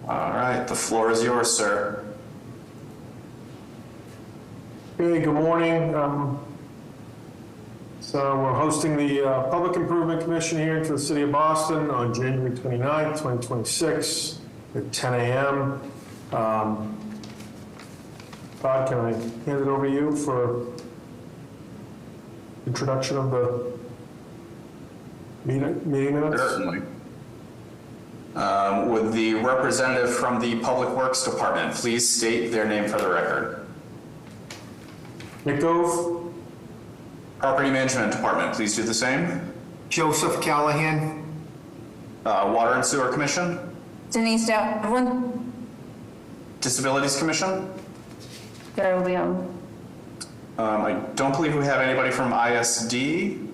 All right, the floor is yours, sir. Hey, good morning. So we're hosting the Public Improvement Commission hearing for the City of Boston on January 29th, 2026 at 10 a.m. Todd, can I hand it over to you for introduction of the meeting minutes? Certainly. Would the representative from the Public Works Department please state their name for the record? Nick Gove? Property Management Department, please do the same. Joseph Callahan. Water and Sewer Commission? Denise Devlin. Disabilities Commission? Gary William. I don't believe we have anybody from ISD.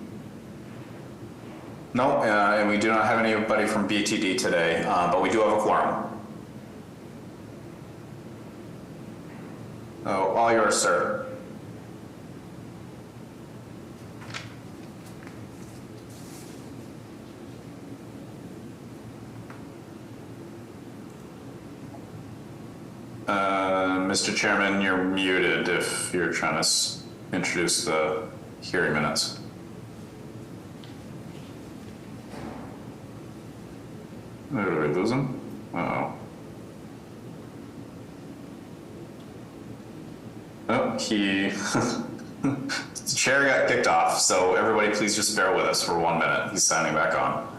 No, and we do not have anybody from BTD today, but we do have a quorum. Oh, all yours, sir. Mr. Chairman, you're muted if you're trying to introduce the hearing minutes. Did we lose him? Uh-oh. Oh, the chair got kicked off, so everybody please just bear with us for 1 minute. He's signing back on.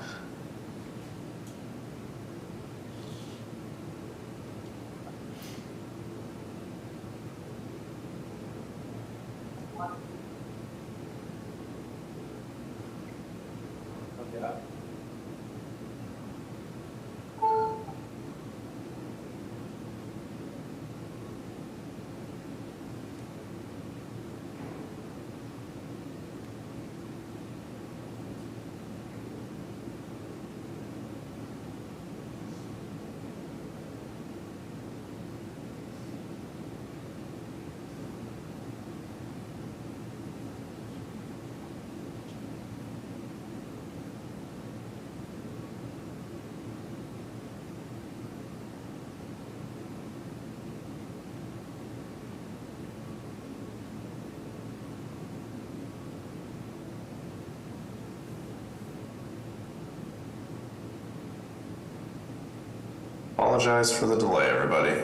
Apologize for the delay, everybody.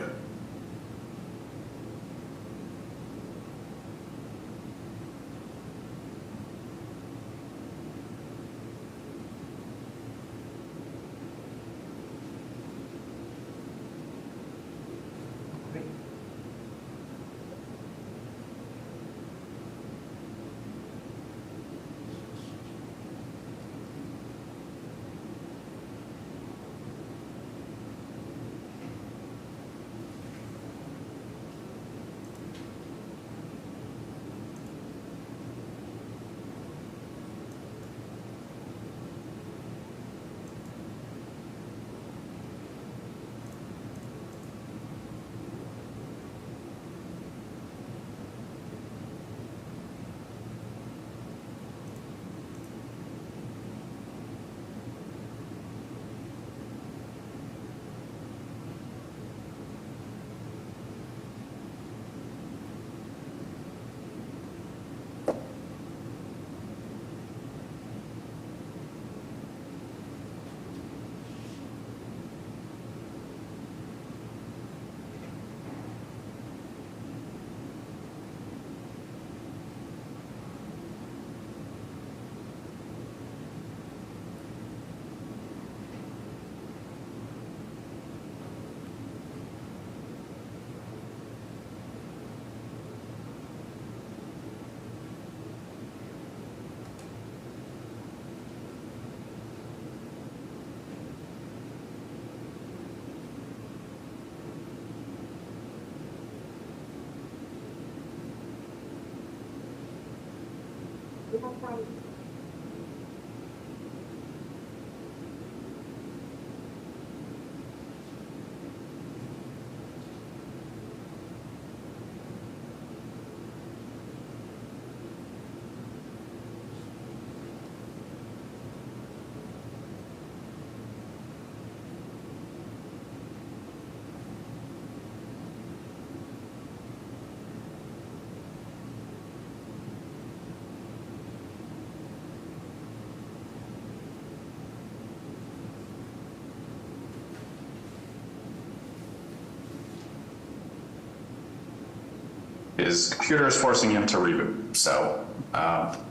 his computer is forcing him to reboot. So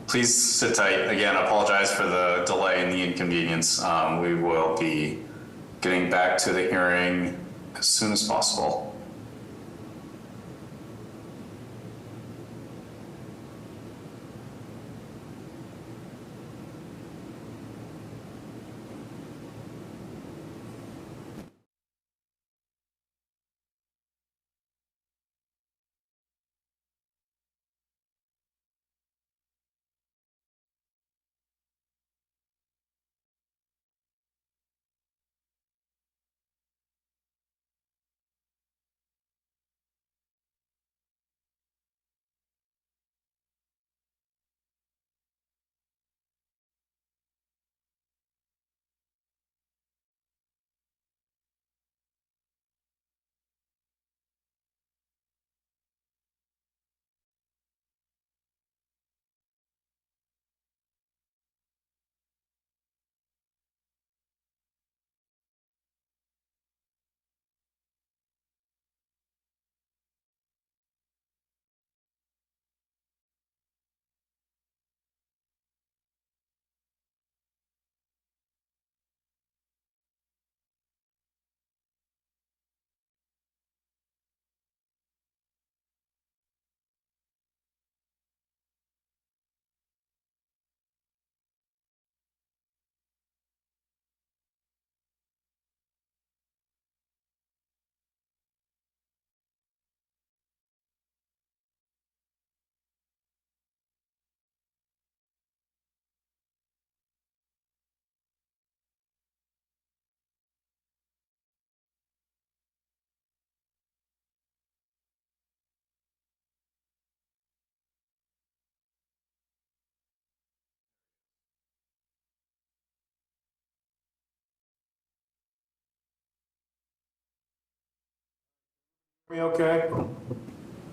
please sit tight. Again, apologize for the delay and the inconvenience. We will be getting back to the hearing as soon as possible. We okay?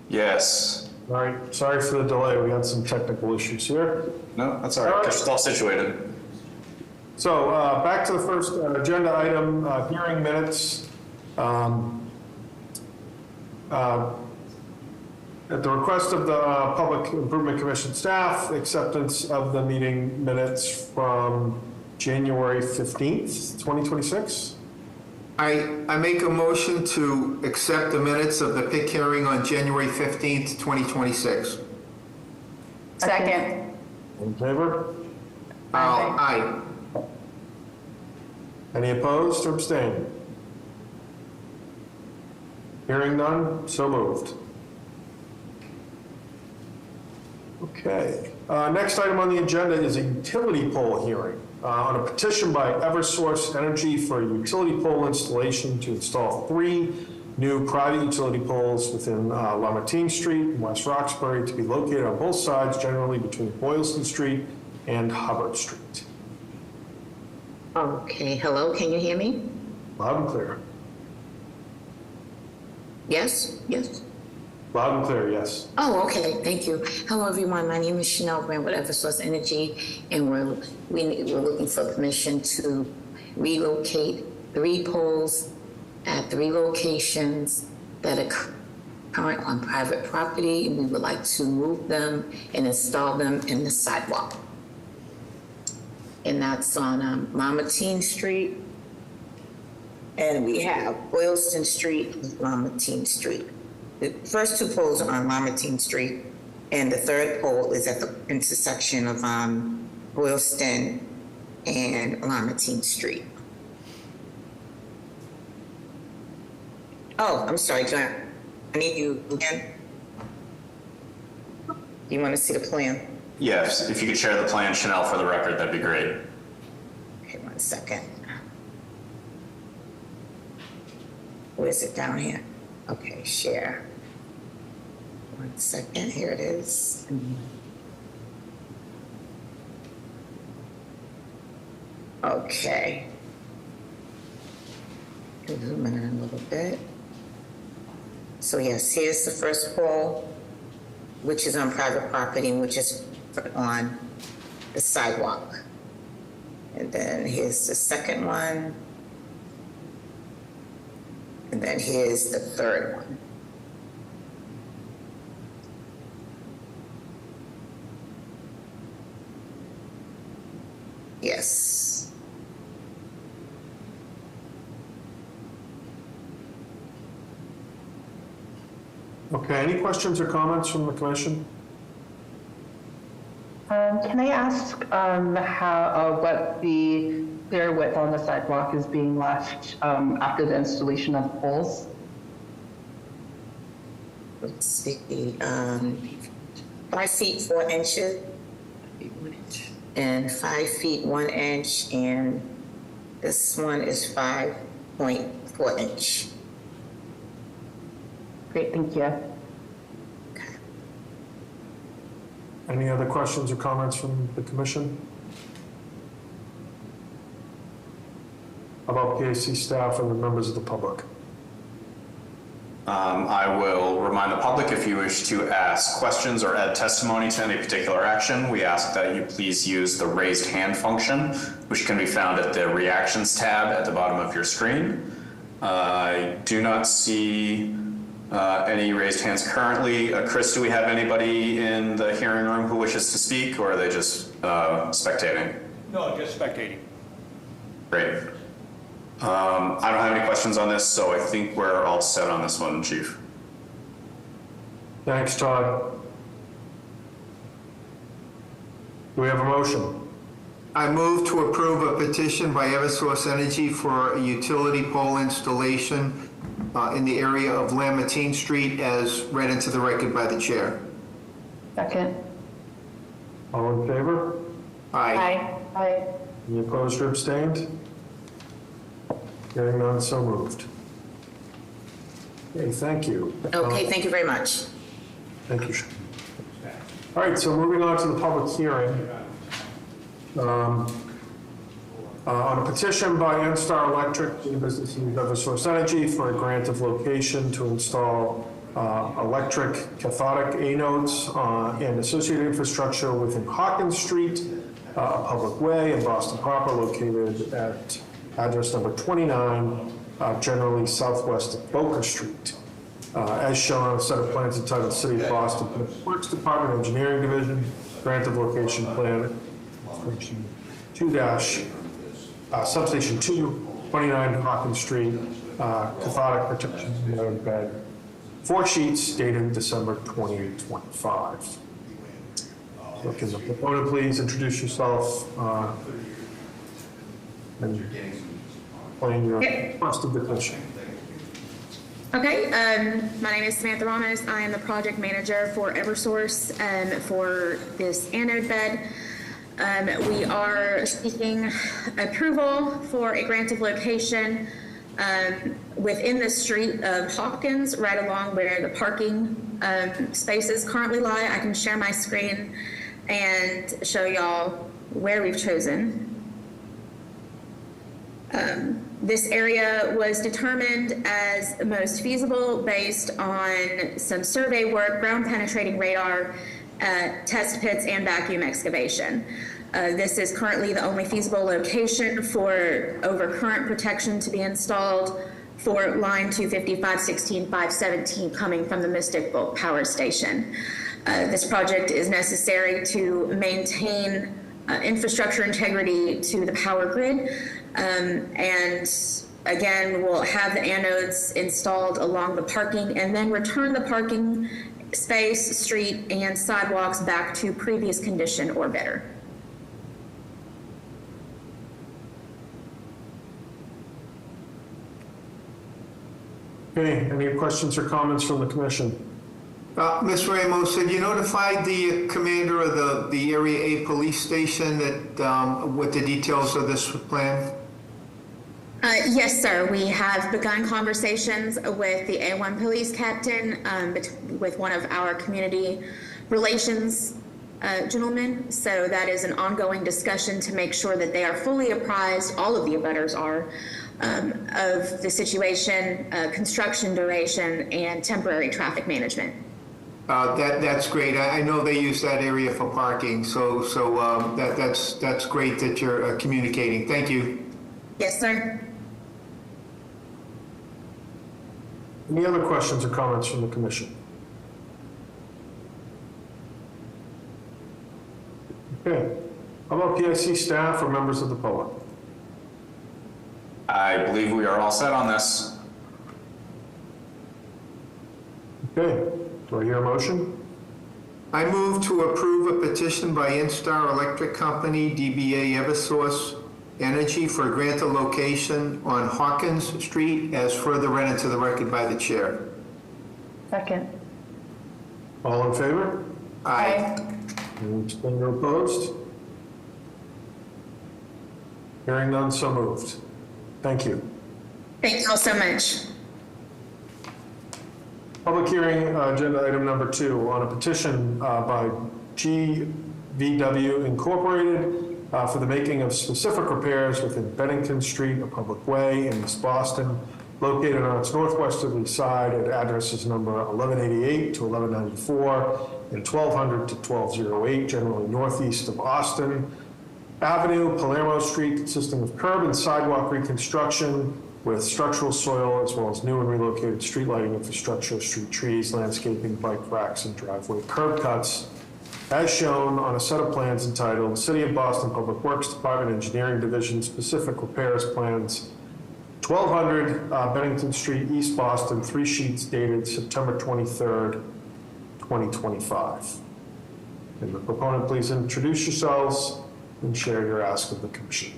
Yes. All right, sorry for the delay. We had some technical issues here. No, that's all right. All right. It's all situated. So back to the first agenda item, hearing minutes. At the request of the Public Improvement Commission staff, acceptance of the meeting minutes from January 15th, 2026. I make a motion to accept the minutes of the PIC hearing on January 15th, 2026. Second. In favor? Aye. Any opposed or abstained? Hearing none, so moved. Okay. Next item on the agenda is a utility pole hearing on a petition by Eversource Energy for a utility pole installation to install 3 new private utility poles within Lamartine Street in West Roxbury to be located on both sides, generally between Boylston Street and Hubbard Street. Okay, hello, can you hear me? Loud and clear. Yes, yes. Loud and clear, yes. Oh, okay, thank you. Hello, everyone. My name is Chanel Brand with Eversource Energy, and we're looking for permission to relocate 3 poles at 3 locations that are current on private property, and we would like to move them and install them in the sidewalk. And that's on Lamartine Street, and we have Boylston Street and Lamartine Street. The first 2 poles are on Lamartine Street, and the 3rd pole is at the intersection of Boylston and Lamartine Street. Oh, I'm sorry, John. I need you again. You want to see the plan? Yes, if you could share the plan, Chanel, for the record, that'd be great. Okay, 1 second. Where is it down here? Okay, share. 1 second, here it is. Okay. Zoom in a little bit. So yes, here's the first pole, which is on private property, which is on the sidewalk. And then here's the second one. And then here's the third one. Yes. Okay, any questions or comments from the commission? Can I ask what the clear width on the sidewalk is being left after the installation of poles? Let's see, 5 feet 4 inches and 5 feet 1 inch, and this one is 5.4 inch. Great, thank you. Any other questions or comments from the commission? How about PAC staff and the members of the public? I will remind the public, if you wish to ask questions or add testimony to any particular action, we ask that you please use the raised hand function, which can be found at the reactions tab at the bottom of your screen. I do not see any raised hands currently. Chris, do we have anybody in the hearing room who wishes to speak, or are they just spectating? No, just spectating. Great. I don't have any questions on this, so I think we're all set on this one, Chief. Thanks, Todd. Do we have a motion? I move to approve a petition by Eversource Energy for a utility pole installation in the area of Lamartine Street as read into the record by the chair. Second. All in favor? Aye. Aye. Any opposed or abstained? Hearing none, so moved. Okay, thank you. Okay, thank you very much. Thank you. All right, so moving on to the public hearing. On a petition by NStar Electric, doing business in Eversource Energy, for a grant of location to install electric cathodic anodes and associated infrastructure within Hawkins Street, a public way in Boston proper, located at address number 29, generally southwest of Boca Street. As shown on a set of plans entitled City of Boston Public Works Department Engineering Division, grant of location plan, substation 2, 29 Hawkins Street, cathodic protection node bed, 4 sheets dated December 2025. So can the proponent please introduce yourself and explain your request of the commission? Okay, my name is Samantha Ramos. I am the project manager for Eversource for this anode bed. We are seeking approval for a grant of location within the street of Hawkins, right along where the parking spaces currently lie. I can share my screen and show y'all where we've chosen. This area was determined as most feasible based on some survey work, ground penetrating radar, test pits, and vacuum excavation. This is currently the only feasible location for overcurrent protection to be installed for line 250, 516, 517 coming from the Mystic Bulk Power Station. This project is necessary to maintain infrastructure integrity to the power grid. And again, we'll have the anodes installed along the parking and then return the parking space, street, and sidewalks back to previous condition or better. Okay, any questions or comments from the commission? Ms. Ramos, have you notified the commander of the Area A police station that with the details of this plan? Yes, sir. We have begun conversations with the A1 police captain, with one of our community relations gentlemen. So that is an ongoing discussion to make sure that they are fully apprised, all of the abutters are, of the situation, construction duration, and temporary traffic management. That's great. I know they use that area for parking, so that's great that you're communicating. Thank you. Yes, sir. Any other questions or comments from the commission? Okay. How about PIC staff or members of the public? I believe we are all set on this. Okay, do I hear a motion? I move to approve a petition by Instar Electric Company, DBA Eversource Energy, for a grant of location on Hawkins Street as further read into the record by the chair. Second. All in favor? Aye. Any abstained or opposed? Hearing none, so moved. Thank you. Thank you all so much. Public hearing, agenda item number 2, on a petition by GVW Incorporated for the making of specific repairs within Bennington Street, a public way in East Boston, located on its northwesterly side at addresses number 1188 to 1194 and 1200 to 1208, generally northeast of Austin Avenue, Palermo Street, consisting of curb and sidewalk reconstruction with structural soil, as well as new and relocated street lighting infrastructure, street trees, landscaping, bike racks, and driveway curb cuts, as shown on a set of plans entitled City of Boston Public Works Department Engineering Division Specific Repairs Plans, 1200 Bennington Street, East Boston, 3 sheets dated September 23rd, 2025. Can the proponent please introduce yourselves and share your ask of the commission?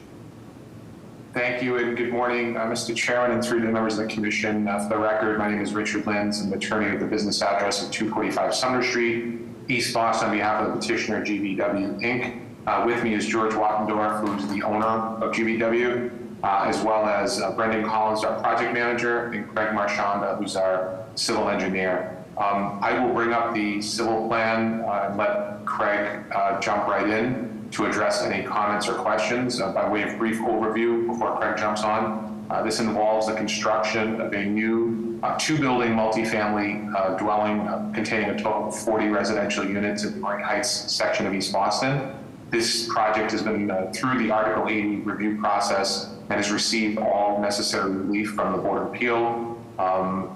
Thank you and good morning, Mr. Chairman, and through to the members of the commission. For the record, my name is Richard Lenz. I'm attorney at the business address of 245 Sumner Street, East Boston, on behalf of the petitioner GVW Inc. With me is George Wattendorf, who's the owner of GVW, as well as Brendan Collins, our project manager, and Craig Marchanda, who's our civil engineer. I will bring up the civil plan and let Craig jump right in to address any comments or questions. By way of brief overview before Craig jumps on, this involves the construction of a new 2-building multifamily dwelling containing a total of 40 residential units in the Marine Heights section of East Boston. This project has been through the Article 80 review process and has received all necessary relief from the Board of Appeal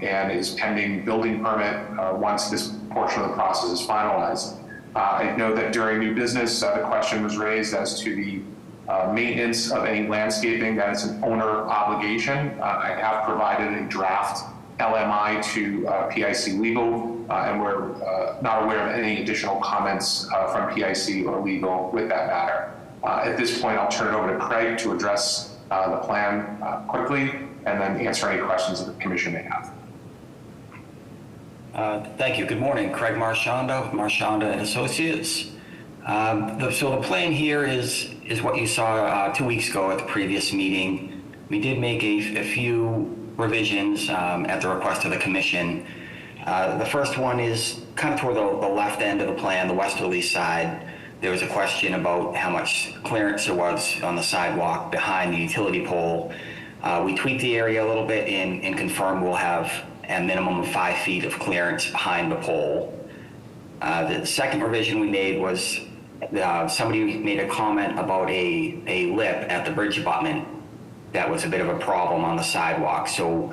and is pending building permit once this portion of the process is finalized. I know that during new business, the question was raised as to the maintenance of any landscaping. That is an owner obligation. I have provided a draft LMI to PIC Legal, and we're not aware of any additional comments from PIC or Legal with that matter. At this point, I'll turn it over to Craig to address the plan quickly and then answer any questions that the commission may have. Thank you. Good morning. Craig Marchanda with Marchanda and Associates. So the plan here is what you saw 2 weeks ago at the previous meeting. We did make a few revisions at the request of the commission. The first one is kind of toward the left end of the plan, the westerly side. There was a question about how much clearance there was on the sidewalk behind the utility pole. We tweaked the area a little bit and confirmed we'll have a minimum of 5 feet of clearance behind the pole. The second revision we made was somebody made a comment about a lip at the bridge abutment that was a bit of a problem on the sidewalk. So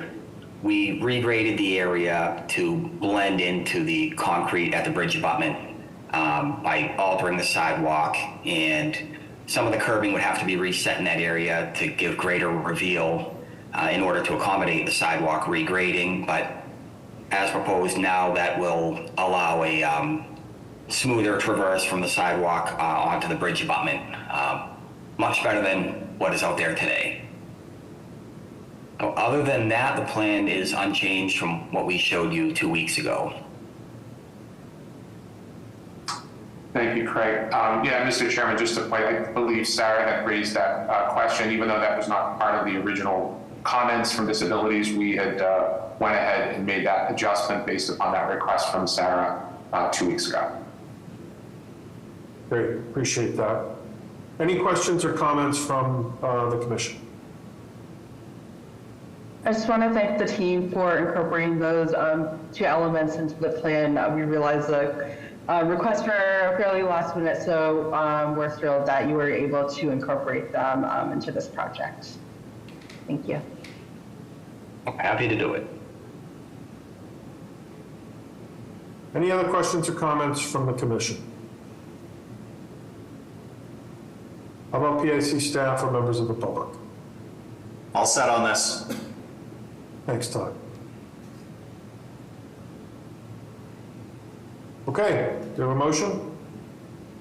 we regraded the area to blend into the concrete at the bridge abutment by altering the sidewalk, and some of the curbing would have to be reset in that area to give greater reveal in order to accommodate the sidewalk regrading. But as proposed now, that will allow a smoother traverse from the sidewalk onto the bridge abutment, much better than what is out there today. Other than that, the plan is unchanged from what we showed you 2 weeks ago. Thank you, Craig. Yeah, Mr. Chairman, just to point, I believe Sarah had raised that question, even though that was not part of the original comments from disabilities. We had went ahead and made that adjustment based upon that request from Sarah 2 weeks ago. Great, appreciate that. Any questions or comments from the commission? I just want to thank the team for incorporating those 2 elements into the plan. We realized the requests were fairly last minute, so we're thrilled that you were able to incorporate them into this project. Thank you. I'm happy to do it. Any other questions or comments from the commission? How about PIC staff or members of the public? All set on this. Thanks, Todd. Okay, do you have a motion?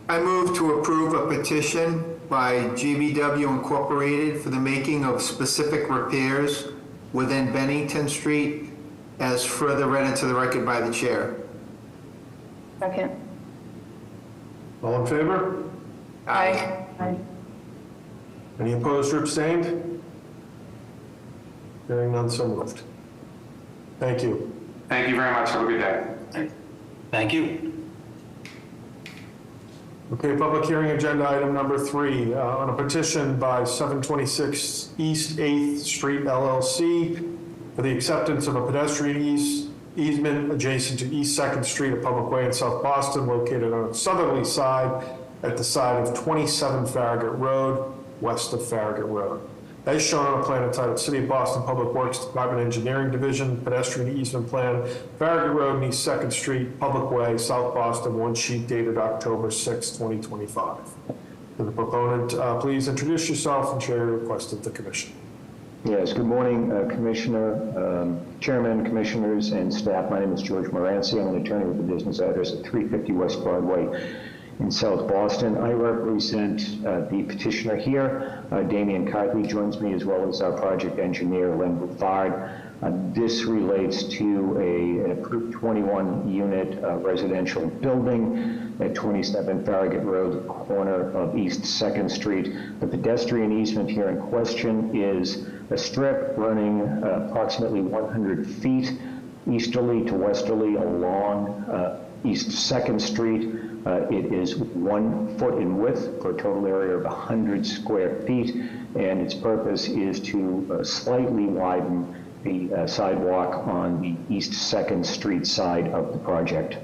I move to approve a petition by GBW Incorporated for the making of specific repairs within Bennington Street as further read into the record by the chair. Second. All in favor? Aye. Aye. Any opposed or abstained? Hearing none, so moved. Thank you. Thank you very much. Have a good day. Thank you. Okay, public hearing agenda item number 3, on a petition by 726 East 8th Street LLC for the acceptance of a pedestrian easement adjacent to East 2nd Street, a public way in South Boston, located on its southerly side at the side of 27 Farragut Road, west of Farragut Road. As shown on a plan entitled City of Boston Public Works Department Engineering Division, Pedestrian Easement Plan, Farragut Road and East 2nd Street, Public Way, South Boston, one sheet dated October 6, 2025. Will the proponent please introduce yourself and share your request of the commission? Yes, good morning, Commissioner, Chairman, Commissioners, and staff. My name is George Moranci. I'm an attorney with the business address at 350 West Broadway in South Boston. I represent the petitioner here. Damian Carthy joins me, as well as our project engineer, Len Bouffard. This relates to an approved 21-unit residential building at 27 Farragut Road, corner of East 2nd Street. The pedestrian easement here in question is a strip running approximately 100 feet easterly to westerly along East 2nd Street. It is 1 foot in width for a total area of 100 square feet, and its purpose is to slightly widen the sidewalk on the East 2nd Street side of the project.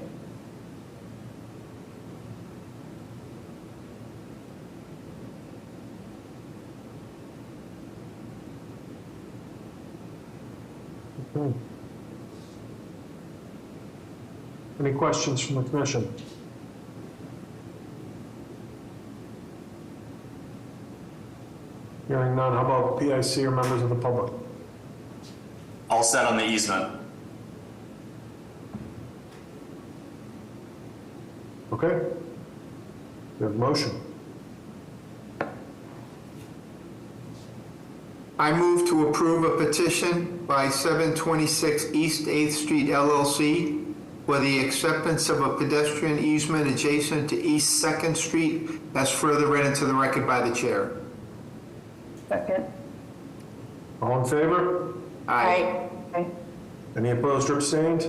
Okay. Any questions from the commission? Hearing none, how about PIC or members of the public? All set on the easement. Okay. We have a motion. I move to approve a petition by 726 East 8th Street LLC for the acceptance of a pedestrian easement adjacent to East 2nd Street as further read into the record by the chair. Second. All in favor? Aye. Aye. Any opposed or abstained?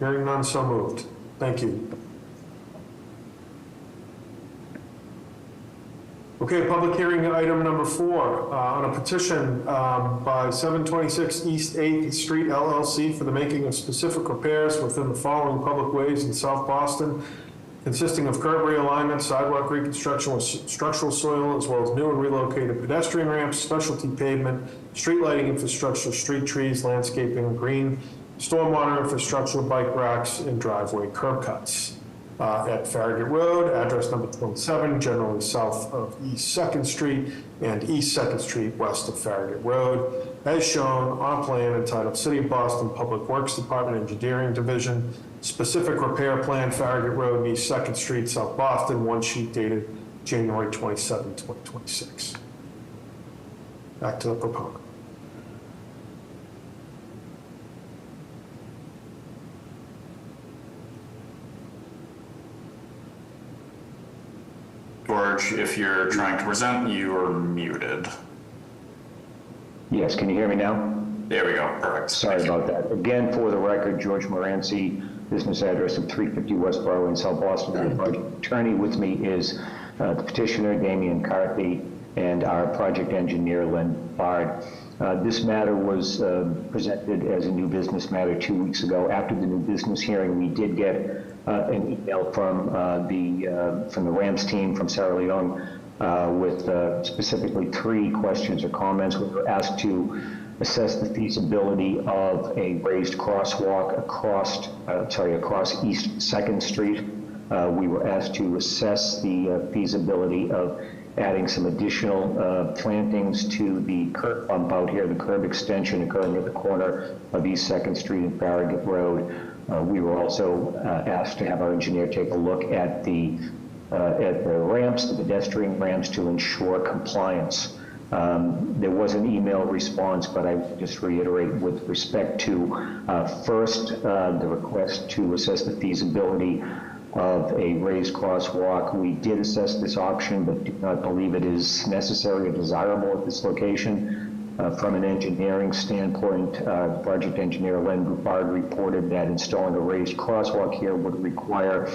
Hearing none, so moved. Thank you. Okay, public hearing item number 4, on a petition by 726 East 8th Street LLC for the making of specific repairs within the following public ways in South Boston, consisting of curb realignment, sidewalk reconstruction with structural soil, as well as new and relocated pedestrian ramps, specialty pavement, street lighting infrastructure, street trees, landscaping, green, stormwater infrastructure, bike racks, and driveway curb cuts. At Farragut Road, address number 27, generally south of East 2nd Street, and East 2nd Street west of Farragut Road, as shown on a plan entitled City of Boston Public Works Department Engineering Division, specific repair plan, Farragut Road, East 2nd Street, South Boston, one sheet dated January 27, 2026. Back to the proponent. George, if you're trying to present, you are muted. Yes, can you hear me now? There we go, perfect. Sorry about that. Again, for the record, George Moranci, business address of 350 West Broadway in South Boston. The project attorney with me is the petitioner, Damian Carthy, and our project engineer, Len Bard. This matter was presented as a new business matter 2 weeks ago. After the new business hearing, we did get an email from the RAMS team, from Sarah Leung, with specifically 3 questions or comments. We were asked to assess the feasibility of a raised crosswalk across East 2nd Street we were asked to assess the feasibility of adding some additional plantings to the curb bump out here, the curb extension occurring at the corner of East 2nd Street and Farragut Road. We were also asked to have our engineer take a look at the ramps, the pedestrian ramps, to ensure compliance. There was an email response, but I just reiterate with respect to first, the request to assess the feasibility of a raised crosswalk. We did assess this option, but do not believe it is necessary or desirable at this location. From an engineering standpoint, project engineer Len Bouffard reported that installing a raised crosswalk here would require,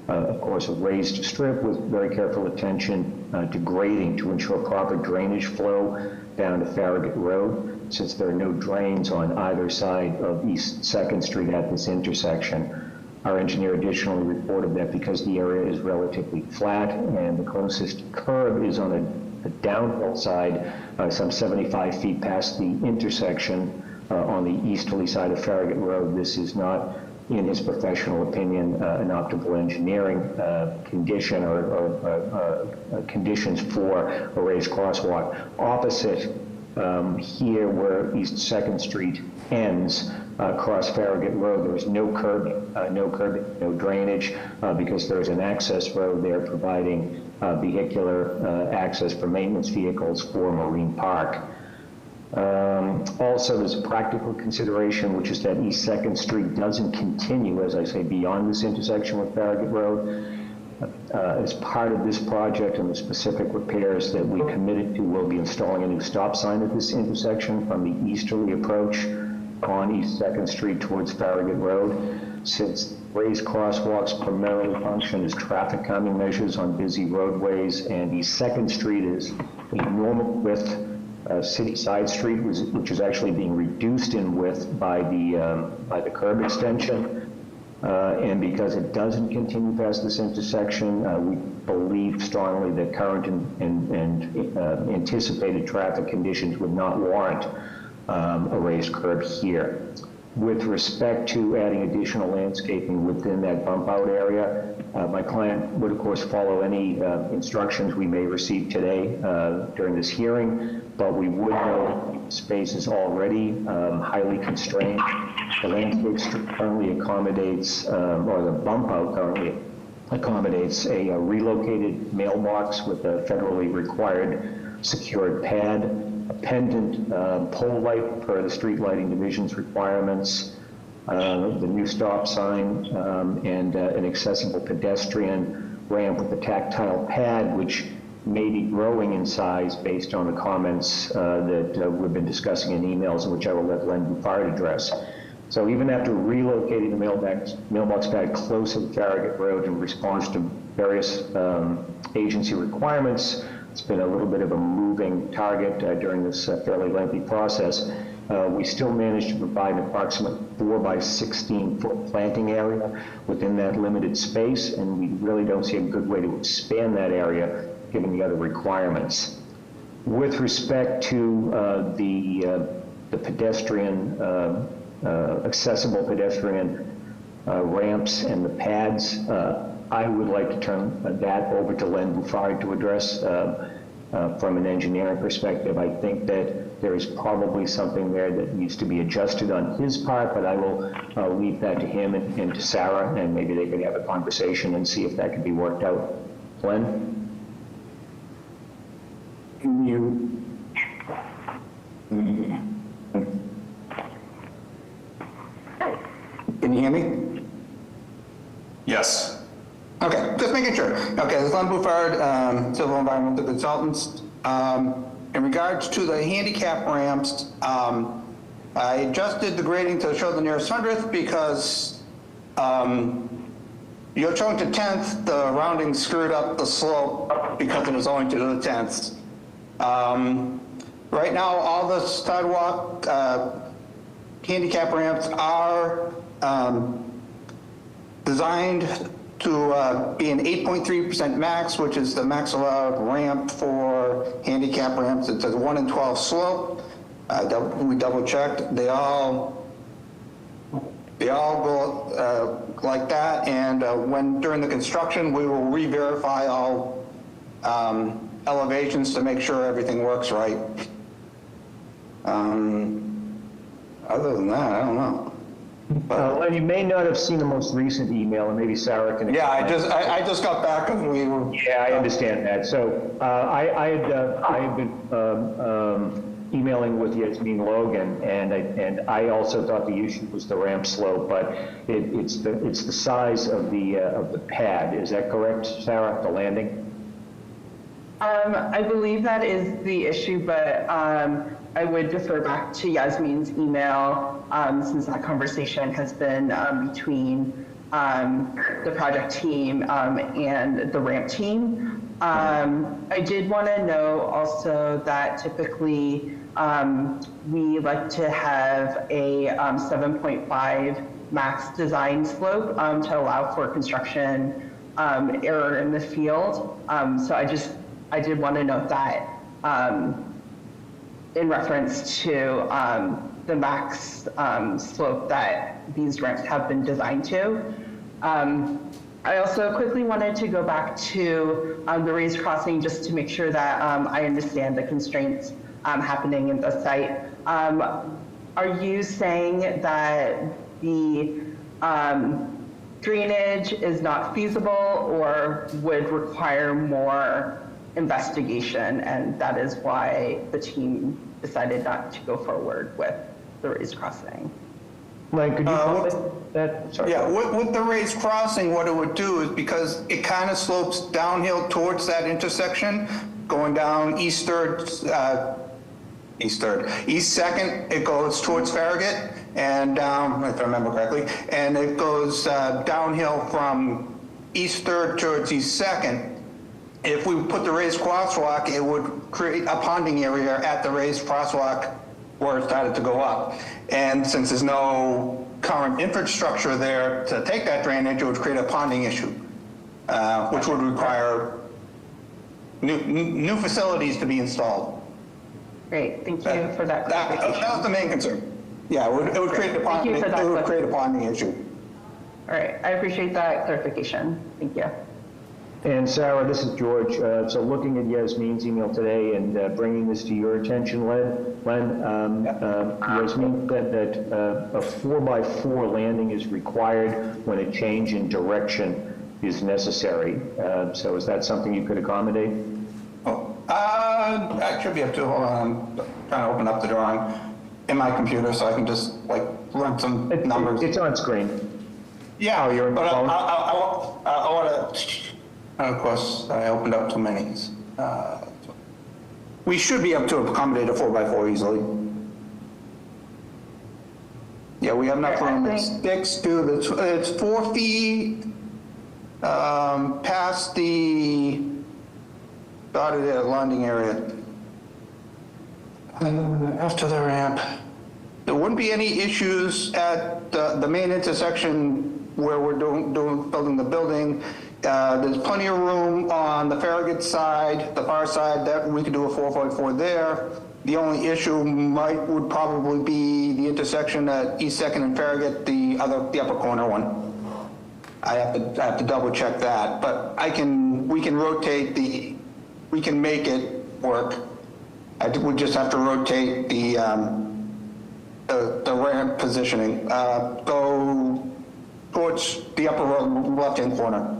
of course, a raised strip with very careful attention to grading to ensure proper drainage flow down to Farragut Road, since there are no drains on either side of East 2nd Street at this intersection. Our engineer additionally reported that because the area is relatively flat and the closest curb is on a downhill side, some 75 feet past the intersection on the easterly side of Farragut Road, this is not, in his professional opinion, an optimal engineering condition or conditions for a raised crosswalk. Opposite here where East 2nd Street ends, across Farragut Road, there is no curbing, no drainage, because there's an access road there providing vehicular access for maintenance vehicles for Marine Park. Also, there's a practical consideration, which is that East 2nd Street doesn't continue, as I say, beyond this intersection with Farragut Road. As part of this project and the specific repairs that we committed to, we'll be installing a new stop sign at this intersection from the easterly approach on East 2nd Street towards Farragut Road. Since raised crosswalks primarily function as traffic calming measures on busy roadways, and East 2nd Street is a normal width city side street, which is actually being reduced in width by the curb extension. And because it doesn't continue past this intersection, we believe strongly that current and anticipated traffic conditions would not warrant a raised curb here. With respect to adding additional landscaping within that bump out area, my client would of course follow any instructions we may receive today during this hearing, but we would know space is already highly constrained. The landscape strip currently accommodates, or the bump out currently accommodates a relocated mailbox with a federally required secured pad, a pendant pole light per the street lighting division's requirements, the new stop sign, and an accessible pedestrian ramp with a tactile pad, which may be growing in size based on the comments that we've been discussing in emails, and which I will let Len Bouffard address. So even after relocating the mailbox pad closer to Farragut Road in response to various agency requirements, it's been a little bit of a moving target during this fairly lengthy process. We still managed to provide an approximate 4 by 16 foot planting area within that limited space, and we really don't see a good way to expand that area given the other requirements. With respect to the pedestrian, accessible pedestrian ramps and the pads, I would like to turn that over to Len Bouffard to address from an engineering perspective. I think that there is probably something there that needs to be adjusted on his part, but I will leave that to him and to Sarah, and maybe they could have a conversation and see if that can be worked out. Len? Can you hear me? Yes. Okay, just making sure. Okay, this is Len Bouffard, Civil Environmental Consultants. In regards to the handicap ramps, I adjusted the grading to show the nearest 100th because you're showing to 10th, the rounding screwed up the slope because it was only to the 10th. Right now, all the sidewalk handicap ramps are designed to be an 8.3% max, which is the max allowed ramp for handicap ramps. It's a 1 in 12 slope. We double checked. They all They all go like that, and when during the construction, we will re-verify all elevations to make sure everything works right. Other than that, I don't know. And you may not have seen the most recent email, and maybe Sarah can. Yeah, explain. I just got back and we were. Yeah, I understand that. So I had been emailing with Yasmin Logan, and I also thought the issue was the ramp slope, but it's the size of the pad. Is that correct, Sarah? The landing. I believe that is the issue, but I would defer back to Yasmin's email since that conversation has been between the project team and the ramp team. I did want to know also that typically we like to have a 7.5 max design slope to allow for construction error in the field. So I did want to note that in reference to the max slope that these ramps have been designed to. I also quickly wanted to go back to the raised crossing just to make sure that I understand the constraints happening in the site. Are you saying that the drainage is not feasible or would require more investigation, and that is why the team decided not to go forward with the raised crossing? Len, could you comment that? Sorry. Yeah, with the raised crossing, what it would do is because it kind of slopes downhill towards that intersection, going down East 2nd, it goes towards Farragut and down, if I remember correctly, and it goes downhill from East 3rd towards East 2nd. If we put the raised crosswalk, it would create a ponding area at the raised crosswalk where it started to go up. And since there's no current infrastructure there to take that drainage, it would create a ponding issue, which would require new facilities to be installed. Great, thank you for that clarification. That was the main concern. Yeah, it would create a ponding, issue. All right, I appreciate that clarification. Thank you. And Sarah, this is George. So looking at Yasmin's email today and bringing this to your attention, Len, Yasmin said that a 4x4 landing is required when a change in direction is necessary. So is that something you could accommodate? I should be able to. Hold on, I'm trying to open up the drawing in my computer so I can just run some numbers. It's on screen. Yeah, you're on the but phone? I want to. Of course, I opened up too many. We should be able to accommodate a 4x4 easily. Yeah, we have enough room. It sticks to it's 4 feet past the dotted landing area. After the ramp, there wouldn't be any issues at the main intersection where we're building the building. There's plenty of room on the Farragut side, the far side, that we could do a 4x4 there. The only issue would probably be the intersection at East 2nd and Farragut, the upper corner one. I have to double check that, but we can make it work. We just have to rotate the ramp positioning, go towards the upper left-hand corner.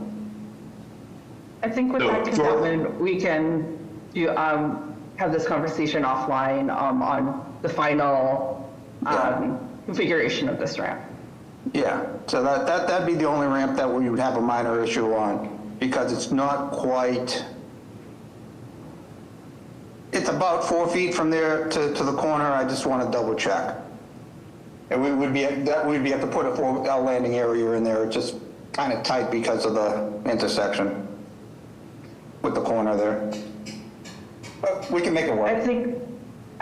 I think with that commitment, we can do, have this conversation offline on the final configuration of this ramp. Yeah, so that'd be the only ramp that we would have a minor issue on, because it's not quite. It's about 4 feet from there to the corner. I just want to double check. And we'd be able to put a landing area in there. It's just kind of tight because of the intersection with the corner there. But we can make it work. I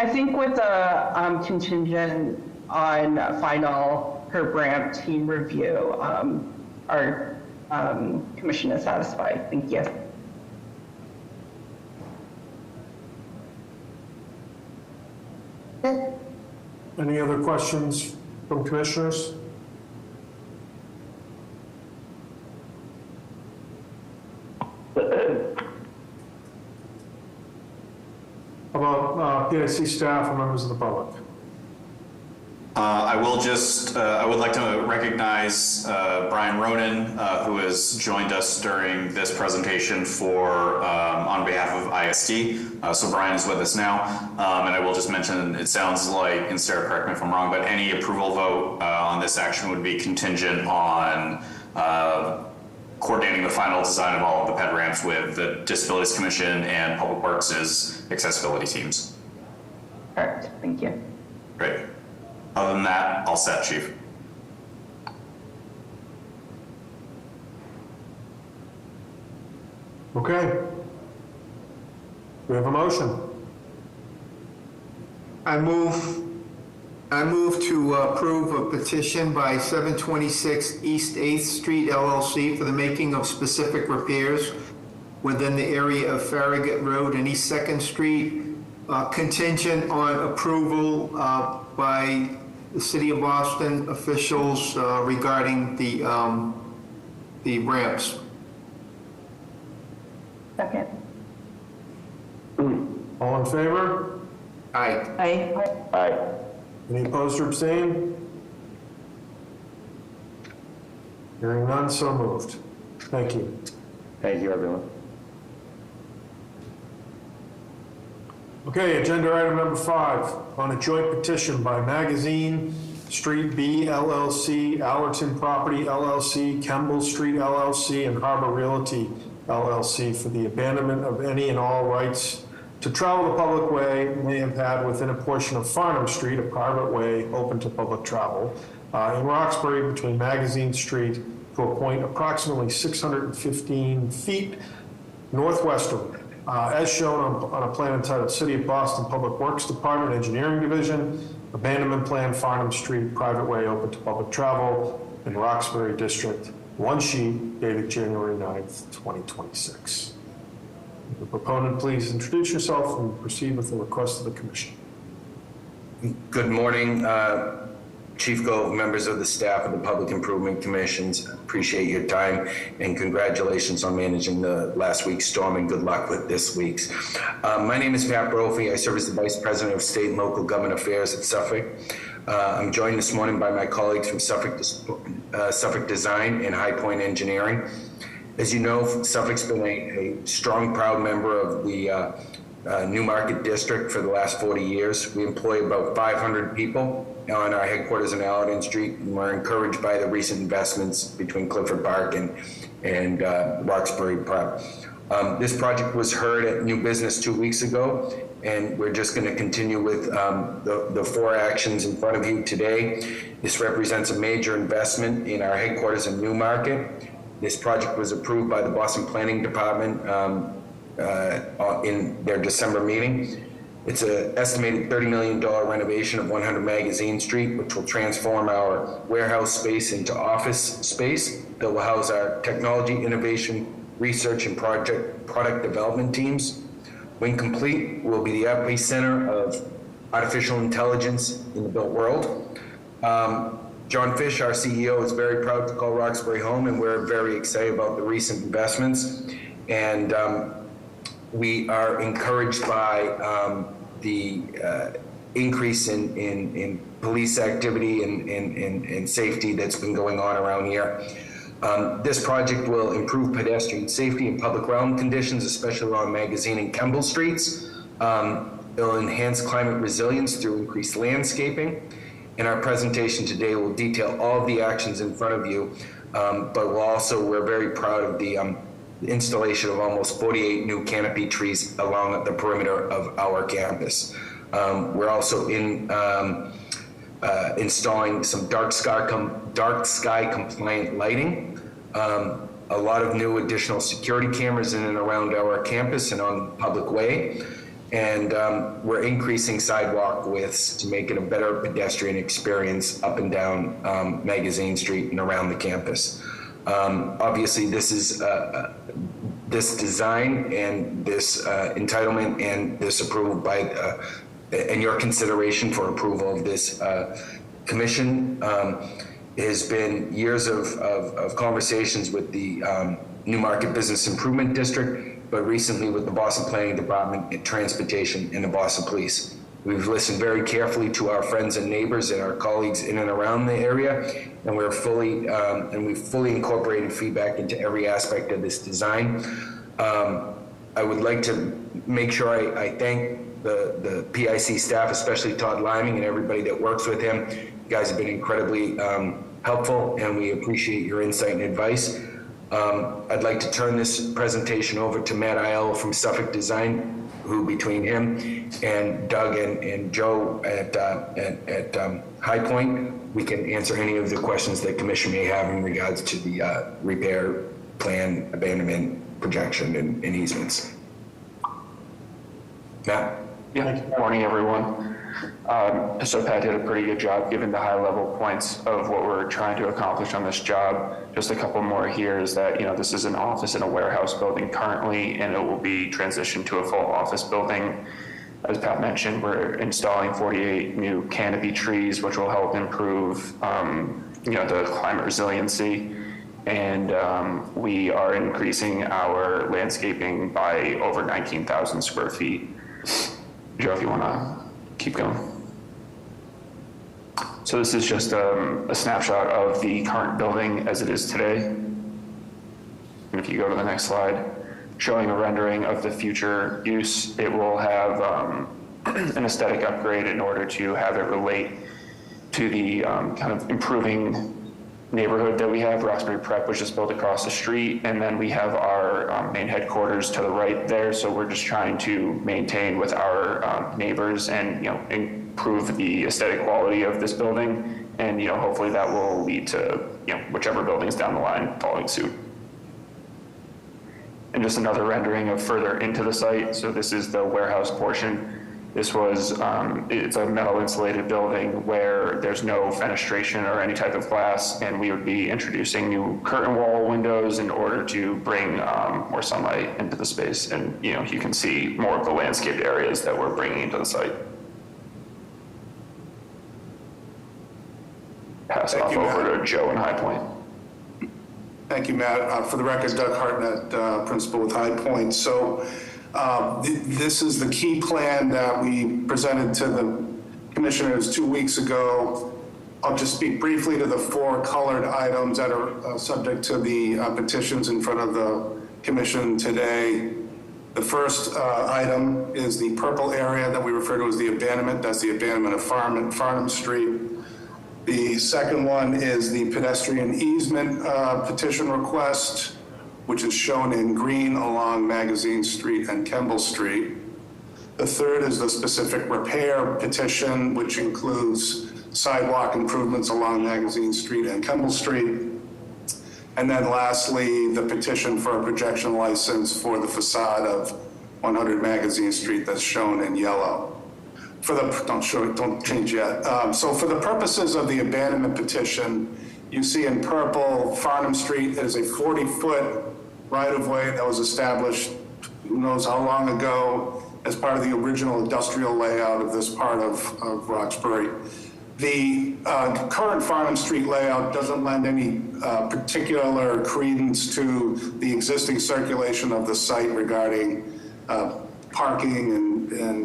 think with the contingent on final curb ramp team review, our commission is satisfied. Thank you. Any other questions from commissioners? PIC staff or members of the public? I would like to recognize Brian Ronan, who has joined us during this presentation on behalf of ISD. So Brian is with us now. And I will just mention, it sounds like, and Sarah, correct me if I'm wrong, but any approval vote on this action would be contingent on coordinating the final design of all of the ped ramps with the Disabilities Commission and Public Works' accessibility teams. Perfect, thank you. Great. Other than that, all set, Chief. Okay. We have a motion. I move to approve a petition by 726 East 8th Street LLC for the making of specific repairs within the area of Farragut Road and East 2nd Street, contingent on approval by the City of Boston officials regarding the ramps. Second. All in favor? Aye. Aye. Any opposed or abstained? Hearing none, so moved. Thank you. Thank you, everyone. Okay, agenda item number 5, on a joint petition by Magazine Street B LLC, Allerton Property LLC, Kemble Street LLC, and Harbor Realty LLC for the abandonment of any and all rights to travel the public way may have had within a portion of Farnham Street, a private way open to public travel, in Roxbury between Magazine Street to a point approximately 615 feet northwestward. As shown on a plan entitled City of Boston Public Works Department Engineering Division, Abandonment Plan, Farnham Street, private way open to public travel in Roxbury District, one sheet dated January 9th, 2026. The proponent, please introduce yourself and proceed with the request of the commission. Good morning, Chief Gove, members of the staff of the Public Improvement Commissions. Appreciate your time and congratulations on managing the last week's storm and good luck with this week's. My name is Pat Brophy. I serve as the Vice President of State and Local Government Affairs at Suffolk. I'm joined this morning by my colleagues from Suffolk Design and High Point Engineering. As you know, Suffolk's been a strong, proud member of the Newmarket District for the last 40 years. We employ about 500 people on our headquarters in Allerton Street, and we're encouraged by the recent investments between Clifford Park and Roxbury Prep. This project was heard at New Business 2 weeks ago, and we're just going to continue with the 4 actions in front of you today. This represents a major investment in our headquarters in Newmarket. This project was approved by the Boston Planning Department in their December meeting. It's an estimated $30 million renovation of 100 Magazine Street, which will transform our warehouse space into office space that will house our technology, innovation, research, and product development teams. When complete, we'll be the epicenter of artificial intelligence in the built world. John Fish, our CEO, is very proud to call Roxbury home, and we're very excited about the recent investments. And we are encouraged by the increase in police activity and safety that's been going on around here. This project will improve pedestrian safety and public realm conditions, especially along Magazine and Kemble Streets. It'll enhance climate resilience through increased landscaping. And our presentation today will detail all of the actions in front of you, but we're very proud of the installation of almost 48 new canopy trees along the perimeter of our campus. We're also installing some dark sky compliant lighting, a lot of new additional security cameras in and around our campus and on the public way. And we're increasing sidewalk widths to make it a better pedestrian experience up and down Magazine Street and around the campus. Obviously, this is this design and this entitlement and this approval by and your consideration for approval of this commission has been years of conversations with the Newmarket Business Improvement District, but recently with the Boston Planning Department and Transportation and the Boston Police. We've listened very carefully to our friends and neighbors and our colleagues in and around the area, and we've fully incorporated feedback into every aspect of this design. I would like to make sure I thank the PIC staff, especially Todd Liming and everybody that works with him. You guys have been incredibly helpful, and we appreciate your insight and advice. I'd like to turn this presentation over to Matt Aiello from Suffolk Design, who between him and Doug and Joe at High Point, we can answer any of the questions that Commission may have in regards to the repair plan, abandonment, projection, and easements. Matt? Yeah, good morning, everyone. So Pat did a pretty good job given the high level points of what we're trying to accomplish on this job. Just a couple more here is that, this is an office and a warehouse building currently, and it will be transitioned to a full office building. As Pat mentioned, we're installing 48 new canopy trees, which will help improve, the climate resiliency. And we are increasing our landscaping by over 19,000 square feet. Joe, if you want to keep going. So this is just a snapshot of the current building as it is today. And if you go to the next slide, showing a rendering of the future use, it will have an aesthetic upgrade in order to have it relate to the kind of improving neighborhood that we have. Roxbury Prep was just built across the street, and then we have our main headquarters to the right there. So we're just trying to maintain with our neighbors and improve the aesthetic quality of this building, and hopefully that will lead to whichever buildings down the line following suit. And just another rendering of further into the site. So this is the warehouse portion. This was, it's a metal insulated building where there's no fenestration or any type of glass, and we would be introducing new curtain wall windows in order to bring more sunlight into the space. And you can see more of the landscaped areas that we're bringing into the site. Pass off over to Joe in High Point. Thank you, Matt. For the record, Doug Hartnett, principal with High Point. So this is the key plan that we presented to the commissioners 2 weeks ago. I'll just speak briefly to the 4 colored items that are subject to the petitions in front of the commission today. The first item is the purple area that we refer to as the abandonment. That's the abandonment of Farnham Street. The second one is the pedestrian easement petition request, which is shown in green along Magazine Street and Kemble Street. The third is the specific repair petition, which includes sidewalk improvements along Magazine Street and Kemble Street. And then lastly, the petition for a projection license for the facade of 100 Magazine Street that's shown in yellow. Don't change yet. So for the purposes of the abandonment petition, you see in purple, Farnham Street is a 40-foot right-of-way that was established who knows how long ago as part of the original industrial layout of this part of Roxbury. The current Farnham Street layout doesn't lend any particular credence to the existing circulation of the site regarding parking and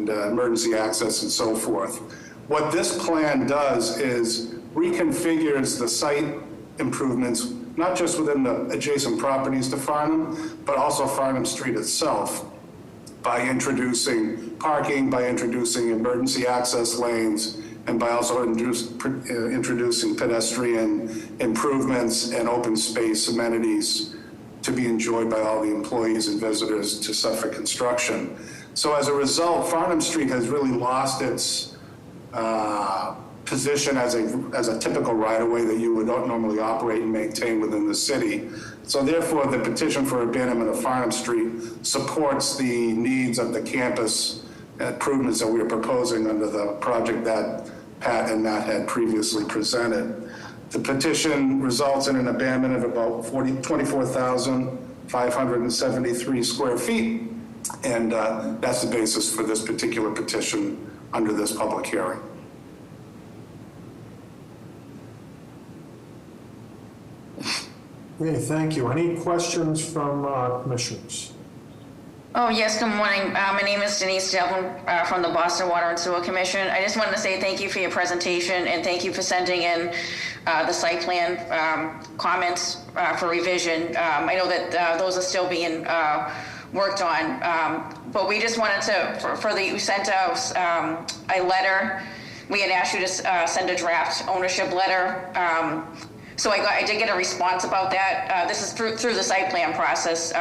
emergency access and so forth. What this plan does is reconfigures the site improvements, not just within the adjacent properties to Farnham, but also Farnham Street itself, by introducing parking, by introducing emergency access lanes, and by also introducing pedestrian improvements and open space amenities to be enjoyed by all the employees and visitors to Suffolk Construction. So as a result, Farnham Street has really lost its position as a typical right-of-way that you would normally operate and maintain within the city. So therefore, the petition for abandonment of Farnham Street supports the needs of the campus improvements that we are proposing under the project that Pat and Matt had previously presented. The petition results in an abandonment of about 24,573 square feet, and that's the basis for this particular petition under this public hearing. Okay, thank you. Any questions from commissioners? Oh, yes, good morning. My name is Denise Devlin from the Boston Water and Sewer Commission. I just wanted to say thank you for your presentation and thank you for sending in the site plan comments for revision. I know that those are still being worked on, but we just wanted to, we sent out a letter. We had asked you to send a draft ownership letter. So I did get a response about that. This is through the site plan process.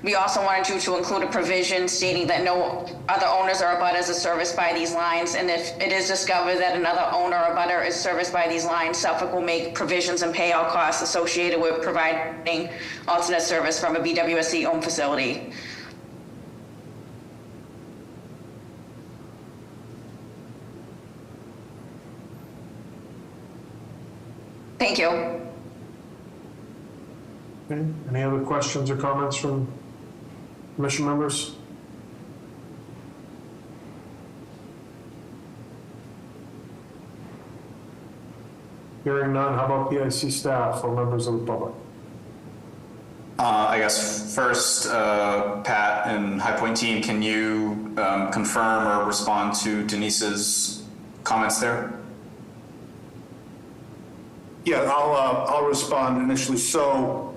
We also wanted you to include a provision stating that no other owners or abutters are serviced by these lines, and if it is discovered that another owner or abutter is serviced by these lines, Suffolk will make provisions and pay all costs associated with providing alternate service from a BWSC-owned facility. Thank you. Okay. Any other questions or comments from commission members? Hearing none, how about PIC staff or members of the public? I guess first, Pat and High Point team, can you confirm or respond to Denise's comments there? Yeah, I'll respond initially. So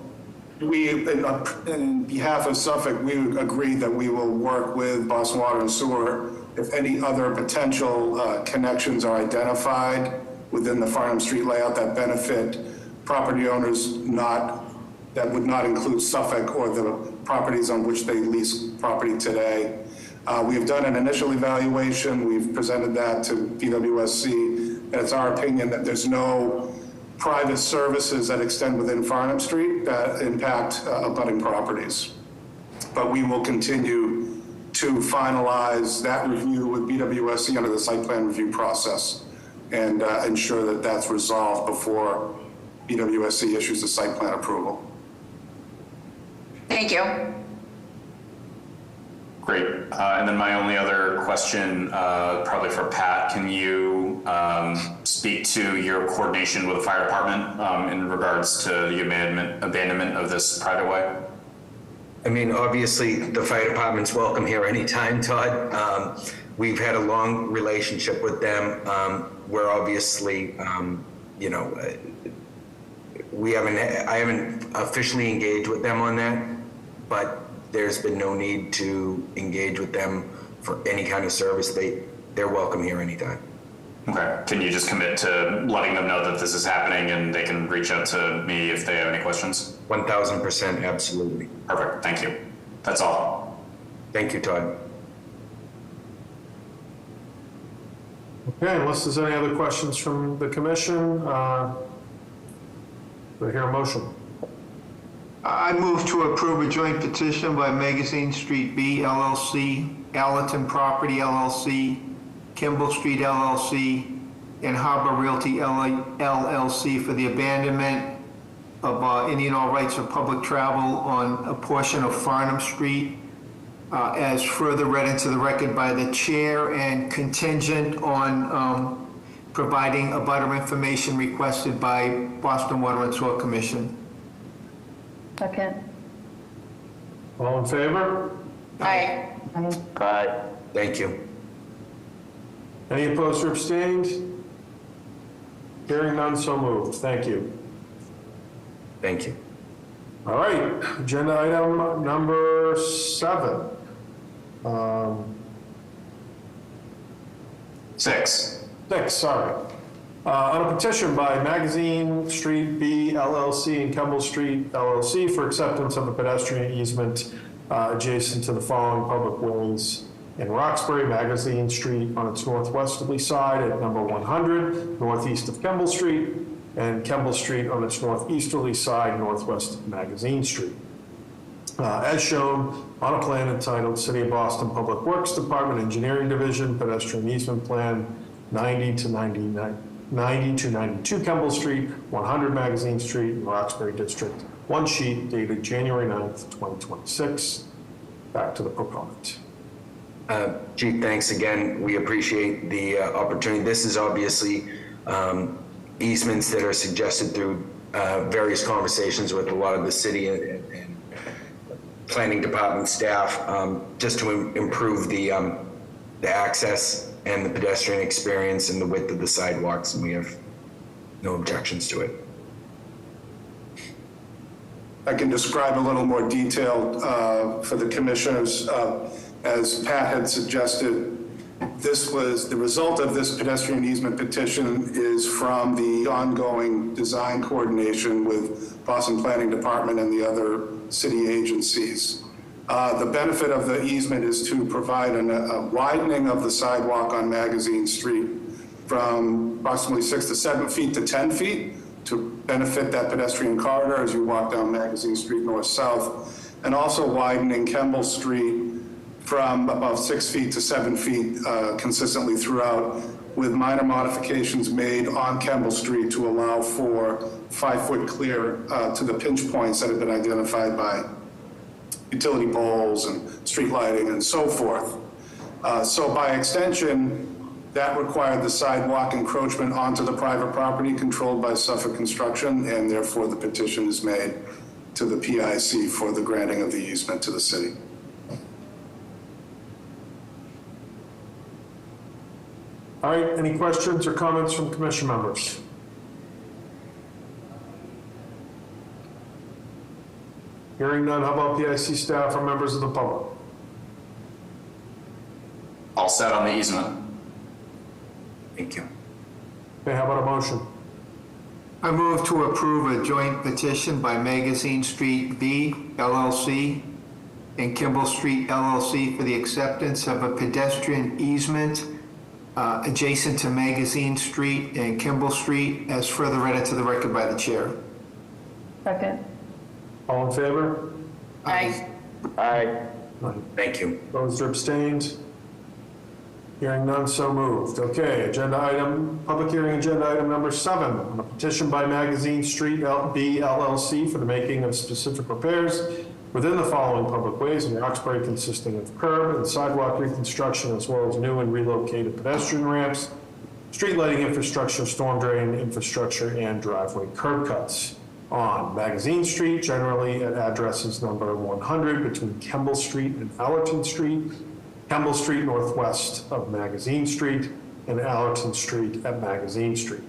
we, in behalf of Suffolk, we agreed that we will work with Boston Water and Sewer if any other potential connections are identified within the Farnham Street layout that benefit property owners that would not include Suffolk or the properties on which they lease property today. We've done an initial evaluation. We've presented that to BWSC, and it's our opinion that there's no private services that extend within Farnham Street that impact abutting properties. But we will continue to finalize that review with BWSC under the site plan review process and ensure that that's resolved before BWSC issues the site plan approval. Thank you. Great. And then my only other question, probably for Pat, can you speak to your coordination with the fire department in regards to the abandonment of this private way? I mean, obviously, the fire department's welcome here anytime, Todd. We've had a long relationship with them. We're obviously, you know, I haven't officially engaged with them on that, but there's been no need to engage with them for any kind of service. They're welcome here anytime. Okay. Can you just commit to letting them know that this is happening and they can reach out to me if they have any questions? 1000%, absolutely. Perfect. Thank you. That's all. Thank you, Todd. Okay, unless there's any other questions from the commission, do I hear a motion? I move to approve a joint petition by Magazine Street B LLC, Allerton Property LLC, Kimball Street LLC, and Harbor Realty LLC for the abandonment of any and all rights of public travel on a portion of Farnham Street, as further read into the record by the chair and contingent on providing abutter information requested by Boston Water and Sewer Commission. Second. All in favor? Aye. Aye. Thank you. Any opposed or abstained? Hearing none, so moved. Thank you. Thank you. All right, agenda item number 7. 6. 6, sorry. On a petition by Magazine Street B LLC and Kemble Street LLC for acceptance of a pedestrian easement adjacent to the following public ways in Roxbury: Magazine Street on its northwesterly side at number 100, northeast of Kemble Street, and Kemble Street on its northeasterly side, northwest of Magazine Street. As shown on a plan entitled City of Boston Public Works Department Engineering Division Pedestrian Easement Plan 90 to 92 Kemble Street, 100 Magazine Street in Roxbury District. One sheet dated January 9th, 2026. Back to the proponent. Chief, thanks again. We appreciate the opportunity. This is obviously easements that are suggested through various conversations with a lot of the city and planning department staff, just to improve the access and the pedestrian experience and the width of the sidewalks, and we have no objections to it. I can describe a little more detail for the commissioners. As Pat had suggested, this was the result of this pedestrian easement petition is from the ongoing design coordination with Boston Planning Department and the other city agencies. The benefit of the easement is to provide a widening of the sidewalk on Magazine Street from approximately 6 to 7 feet to 10 feet to benefit that pedestrian corridor as you walk down Magazine Street north-south, and also widening Kemble Street from about 6 feet to 7 feet consistently throughout, with minor modifications made on Kemble Street to allow for 5-foot clear to the pinch points that have been identified by utility poles and street lighting and so forth. So by extension, that required the sidewalk encroachment onto the private property controlled by Suffolk Construction, and therefore the petition is made to the PIC for the granting of the easement to the city. All right, any questions or comments from commission members? Hearing none, how about PIC staff or members of the public? All set on the easement. Thank you. Okay, how about a motion? I move to approve a joint petition by Magazine Street B LLC and Kimball Street LLC for the acceptance of a pedestrian easement adjacent to Magazine Street and Kimball Street, as further read into the record by the chair. Second. All in favor? Aye. Aye. Thank you. Opposed or abstained? Hearing none, so moved. Okay, agenda item, public hearing agenda item number 7, on a petition by Magazine Street B LLC for the making of specific repairs within the following public ways in Roxbury, consisting of curb and sidewalk reconstruction, as well as new and relocated pedestrian ramps, street lighting infrastructure, storm drain infrastructure, and driveway curb cuts on Magazine Street, generally at addresses number 100 between Kemble Street and Allerton Street, Kemble Street northwest of Magazine Street, and Allerton Street at Magazine Street.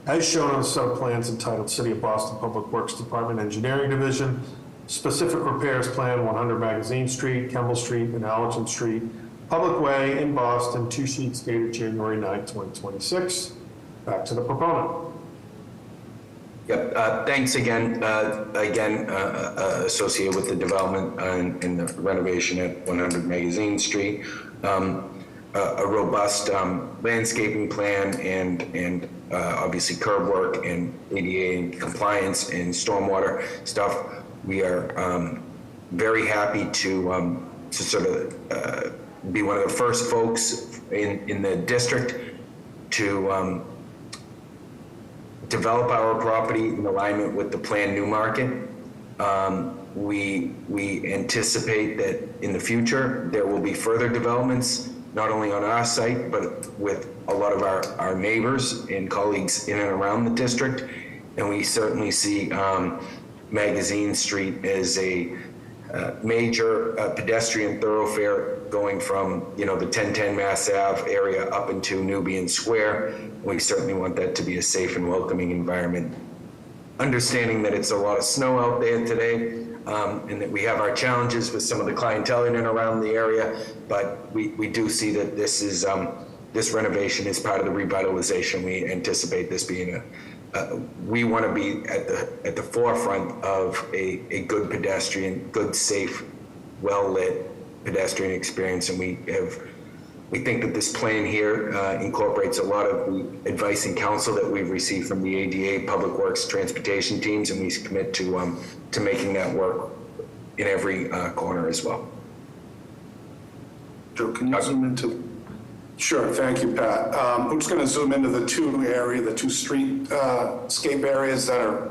As shown on the set of plans entitled City of Boston Public Works Department Engineering Division, Specific Repairs Plan 100 Magazine Street, Kemble Street, and Allerton Street, Public Way in Boston, 2 sheets dated January 9, 2026. Back to the proponent. Yep, thanks again, associated with the development and the renovation at 100 Magazine Street. A robust landscaping plan and obviously curb work and ADA compliance and stormwater stuff. We are very happy to sort of be one of the first folks in the district to develop our property in alignment with the planned new market. We anticipate that in the future there will be further developments, not only on our site, but with a lot of our neighbors and colleagues in and around the district. And we certainly see Magazine Street as a major pedestrian thoroughfare going from, the 1010 Mass Ave area up into Nubian Square. We certainly want that to be a safe and welcoming environment. Understanding that it's a lot of snow out there today, and that we have our challenges with some of the clientele in and around the area, but we do see that this is this renovation is part of the revitalization. We anticipate this being we want to be at the forefront of a good pedestrian, good, safe, well-lit pedestrian experience, and we think that this plan here incorporates a lot of the advice and counsel that we've received from the ADA, Public Works, transportation teams, and we commit to making that work in every corner as well. Joe, can you zoom into? Sure, thank you, Pat. I'm just going to zoom into the two streetscape areas that are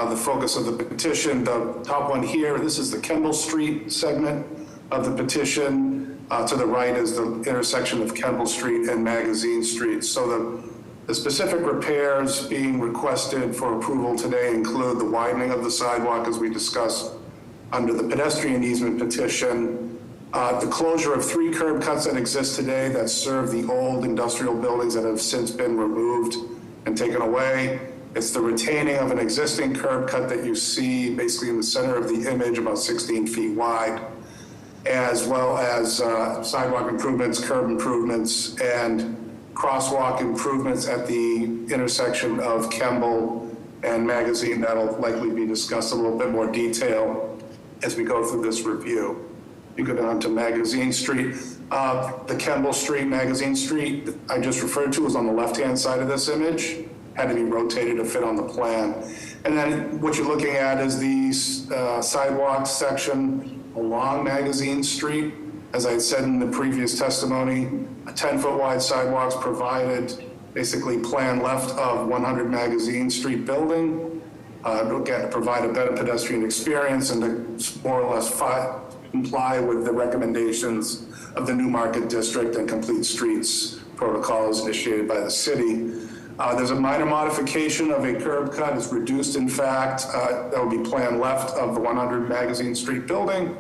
the focus of the petition. The top one here, this is the Kemble Street segment of the petition. To the right is the intersection of Kemble Street and Magazine Street. So the specific repairs being requested for approval today include the widening of the sidewalk, as we discussed, under the pedestrian easement petition. The closure of 3 curb cuts that exist today that serve the old industrial buildings that have since been removed and taken away. It's the retaining of an existing curb cut that you see basically in the center of the image, about 16 feet wide, as well as sidewalk improvements, curb improvements, and crosswalk improvements at the intersection of Kemble and Magazine. That'll likely be discussed in a little bit more detail as we go through this review. You go down to Magazine Street. The Kemble Street, Magazine Street I just referred to is on the left-hand side of this image. Had to be rotated to fit on the plan. And then what you're looking at is the sidewalk section along Magazine Street. As I had said in the previous testimony, a 10-foot wide sidewalks provided, basically plan left of 100 Magazine Street building. Again, to provide a better pedestrian experience and to more or less comply with the recommendations of the New Market District and Complete Streets protocols initiated by the city. There's a minor modification of a curb cut. It's reduced, in fact, that would be planned left of the 100 Magazine Street building.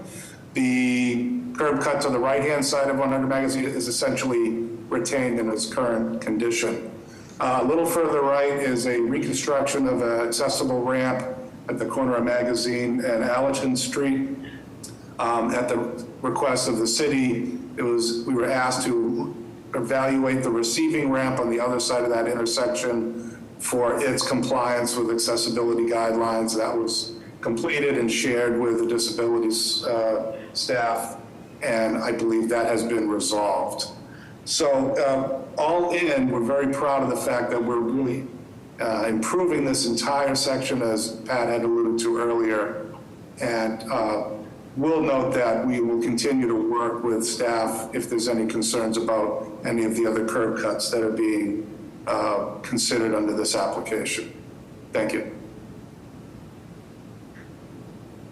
The curb cut to the right-hand side of 100 Magazine is essentially retained in its current condition. A little further right is a reconstruction of an accessible ramp at the corner of Magazine and Allerton Street. At the request of the city, we were asked to evaluate the receiving ramp on the other side of that intersection for its compliance with accessibility guidelines. That was completed and shared with the disabilities staff, and I believe that has been resolved. So all in, we're very proud of the fact that we're really improving this entire section, as Pat had alluded to earlier, and we'll note that we will continue to work with staff if there's any concerns about any of the other curb cuts that are being considered under this application. Thank you.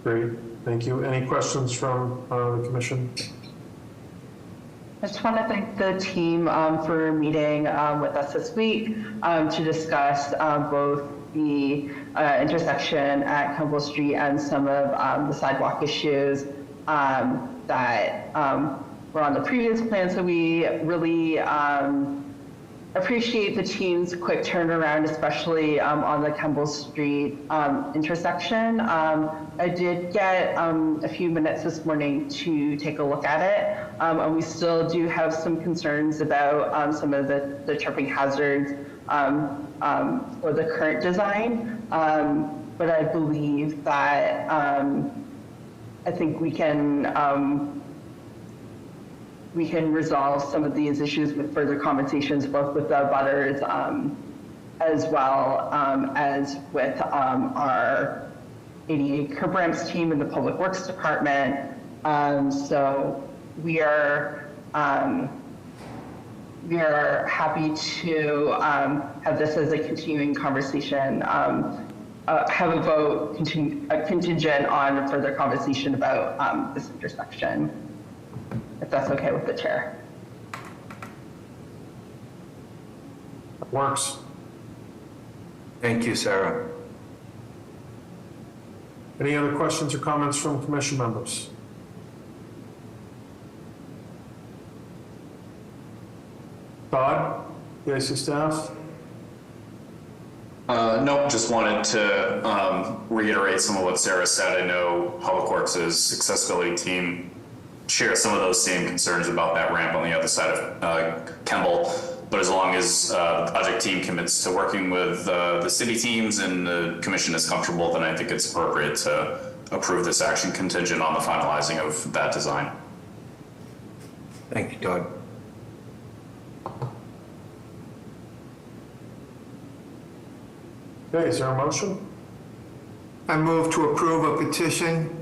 Great, thank you. Any questions from the commission? I just want to thank the team for meeting with us this week to discuss both the intersection at Kemble Street and some of the sidewalk issues that were on the previous plan. So we really appreciate the team's quick turnaround, especially on the Kemble Street intersection. I did get a few minutes this morning to take a look at it, and we still do have some concerns about some of the tripping hazards for the current design, but I believe that I think we can resolve some of these issues with further conversations, both with the abutters as well as with our ADA curb ramps team in the Public Works Department. So we are happy to have this as a continuing conversation, have a vote contingent on further conversation about this intersection, if that's okay with the chair. Works. Thank you, Sarah. Any other questions or comments from commission members? Todd, the IC staff? Nope, just wanted to reiterate some of what Sarah said. I know Public Works' accessibility team shares some of those same concerns about that ramp on the other side of Kemble. But as long as the project team commits to working with the city teams and the commission is comfortable, then I think it's appropriate to approve this action contingent on the finalizing of that design. Thank you, Todd. Okay, is there a motion? I move to approve a petition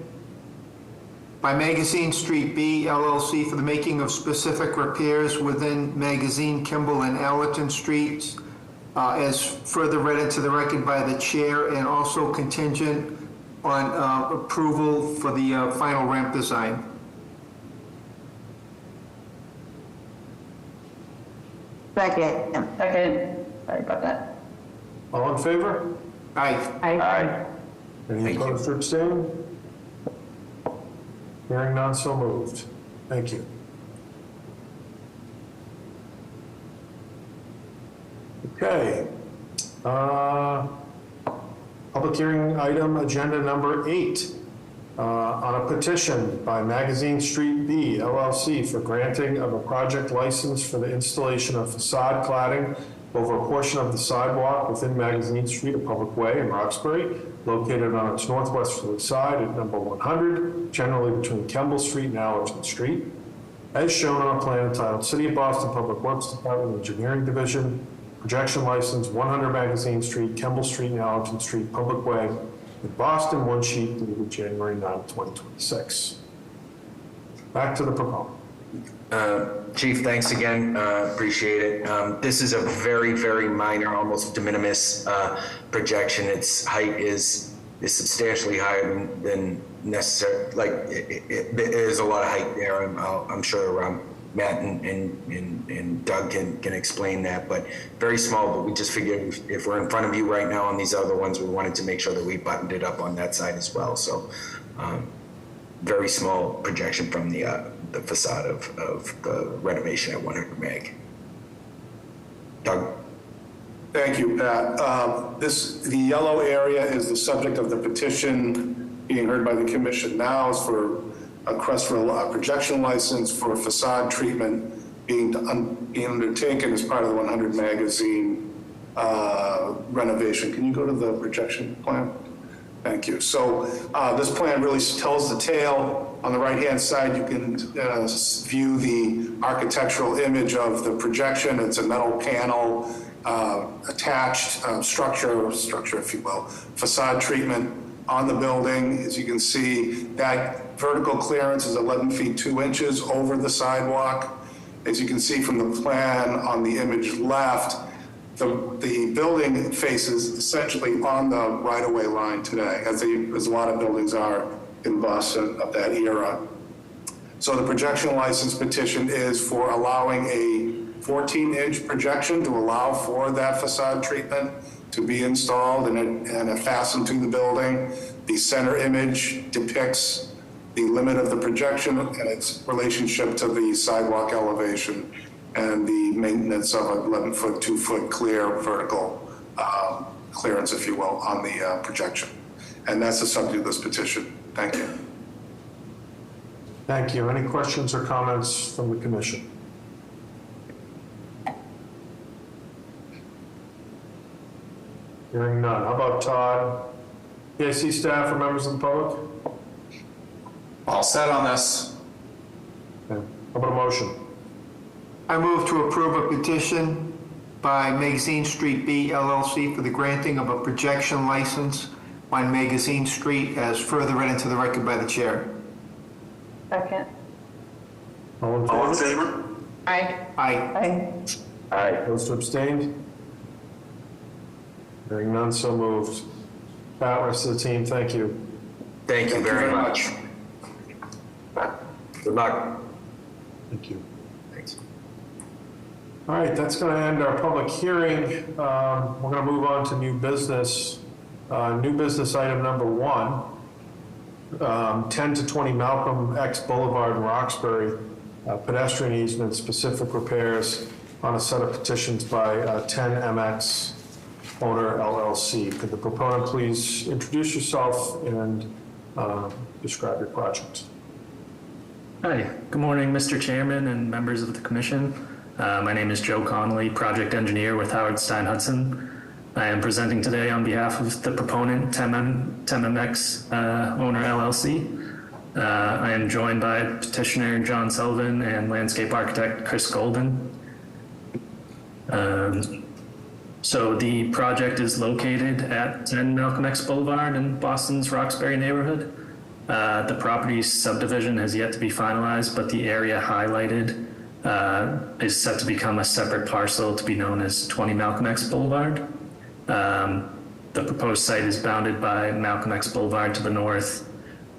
by Magazine Street B LLC for the making of specific repairs within Magazine, Kemble, and Allerton Streets, as further read into the record by the chair, and also contingent on approval for the final ramp design. Second. Sorry about that. All in favor? Aye. Aye. Any opposed or abstaining? Hearing none, so moved. Thank you. Okay. Public hearing item, agenda number 8. On a petition by Magazine Street B LLC for granting of a project license for the installation of facade cladding over a portion of the sidewalk within Magazine Street, a public way in Roxbury, located on its northwesterly side at number 100, generally between Kemble Street and Allerton Street, as shown on a plan entitled City of Boston Public Works Department Engineering Division, projection license 100 Magazine Street, Kemble Street and Allerton Street, public way in Boston, one sheet dated January 9, 2026. Back to the proponent. Chief, thanks again. Appreciate it. This is a very, very minor, almost de minimis projection. Its height is substantially higher than necessary. Like there's a lot of height there. I'm sure Matt and Doug can explain that, but very small. But we just figured if we're in front of you right now on these other ones, we wanted to make sure that we buttoned it up on that side as well. So very small projection from the facade of the renovation at 100 Meg. Doug? Thank you, Pat. The yellow area is the subject of the petition being heard by the commission now. Is for a request for a projection license for facade treatment being undertaken as part of the 100 Magazine renovation. Can you go to the projection plan? Thank you. So this plan really tells the tale. On the right-hand side, you can view the architectural image of the projection. It's a metal panel, attached structure, if you will, facade treatment on the building. As you can see, that vertical clearance is 11 feet 2 inches over the sidewalk. As you can see from the plan on the image left, the building faces essentially on the right-of-way line today, as a lot of buildings are in Boston of that era. So the projection license petition is for allowing a 14-inch projection to allow for that facade treatment to be installed and fastened to the building. The center image depicts the limit of the projection and its relationship to the sidewalk elevation and the maintenance of an 11-foot, 2-foot clear vertical clearance, if you will, on the projection. And that's the subject of this petition. Thank you. Thank you. Any questions or comments from the commission? Hearing none. How about Todd? PIC staff or members of the public? All set on this. Okay. How about a motion? I move to approve a petition by Magazine Street B LLC for the granting of a projection license on Magazine Street as further read into the record by the chair. Second. All in favor? Aye. Aye. Aye. Those abstained? Hearing none, so moved. Pat, rest of the team, thank you. Thank you very much. Good luck. Thank you. Thanks. All right, that's going to end our public hearing. We're going to move on to new business. New business item number 1, 10 to 20 Malcolm X Boulevard in Roxbury, pedestrian easement, specific repairs on a set of petitions by 10MX Owner LLC. Could the proponent please introduce yourself and describe your project? Hi, good morning, Mr. Chairman and members of the Commission. My name is Joe Connolly, project engineer with Howard Stein Hudson. I am presenting today on behalf of the proponent, 10MX Owner LLC. I am joined by petitioner John Sullivan and landscape architect Chris Golden. So the project is located at 10 Malcolm X Boulevard in Boston's Roxbury neighborhood. The property's subdivision has yet to be finalized, but the area highlighted is set to become a separate parcel to be known as 20 Malcolm X Boulevard. The proposed site is bounded by Malcolm X Boulevard to the north,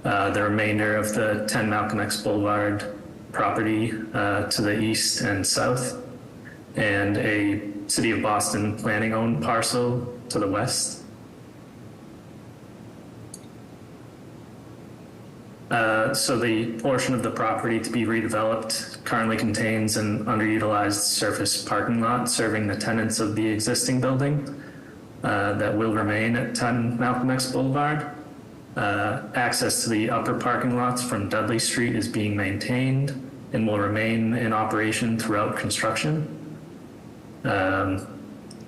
the remainder of the 10 Malcolm X Boulevard property to the east and south, and a City of Boston planning-owned parcel to the west. So the portion of the property to be redeveloped currently contains an underutilized surface parking lot serving the tenants of the existing building that will remain at 10 Malcolm X Boulevard. Access to the upper parking lots from Dudley Street is being maintained and will remain in operation throughout construction.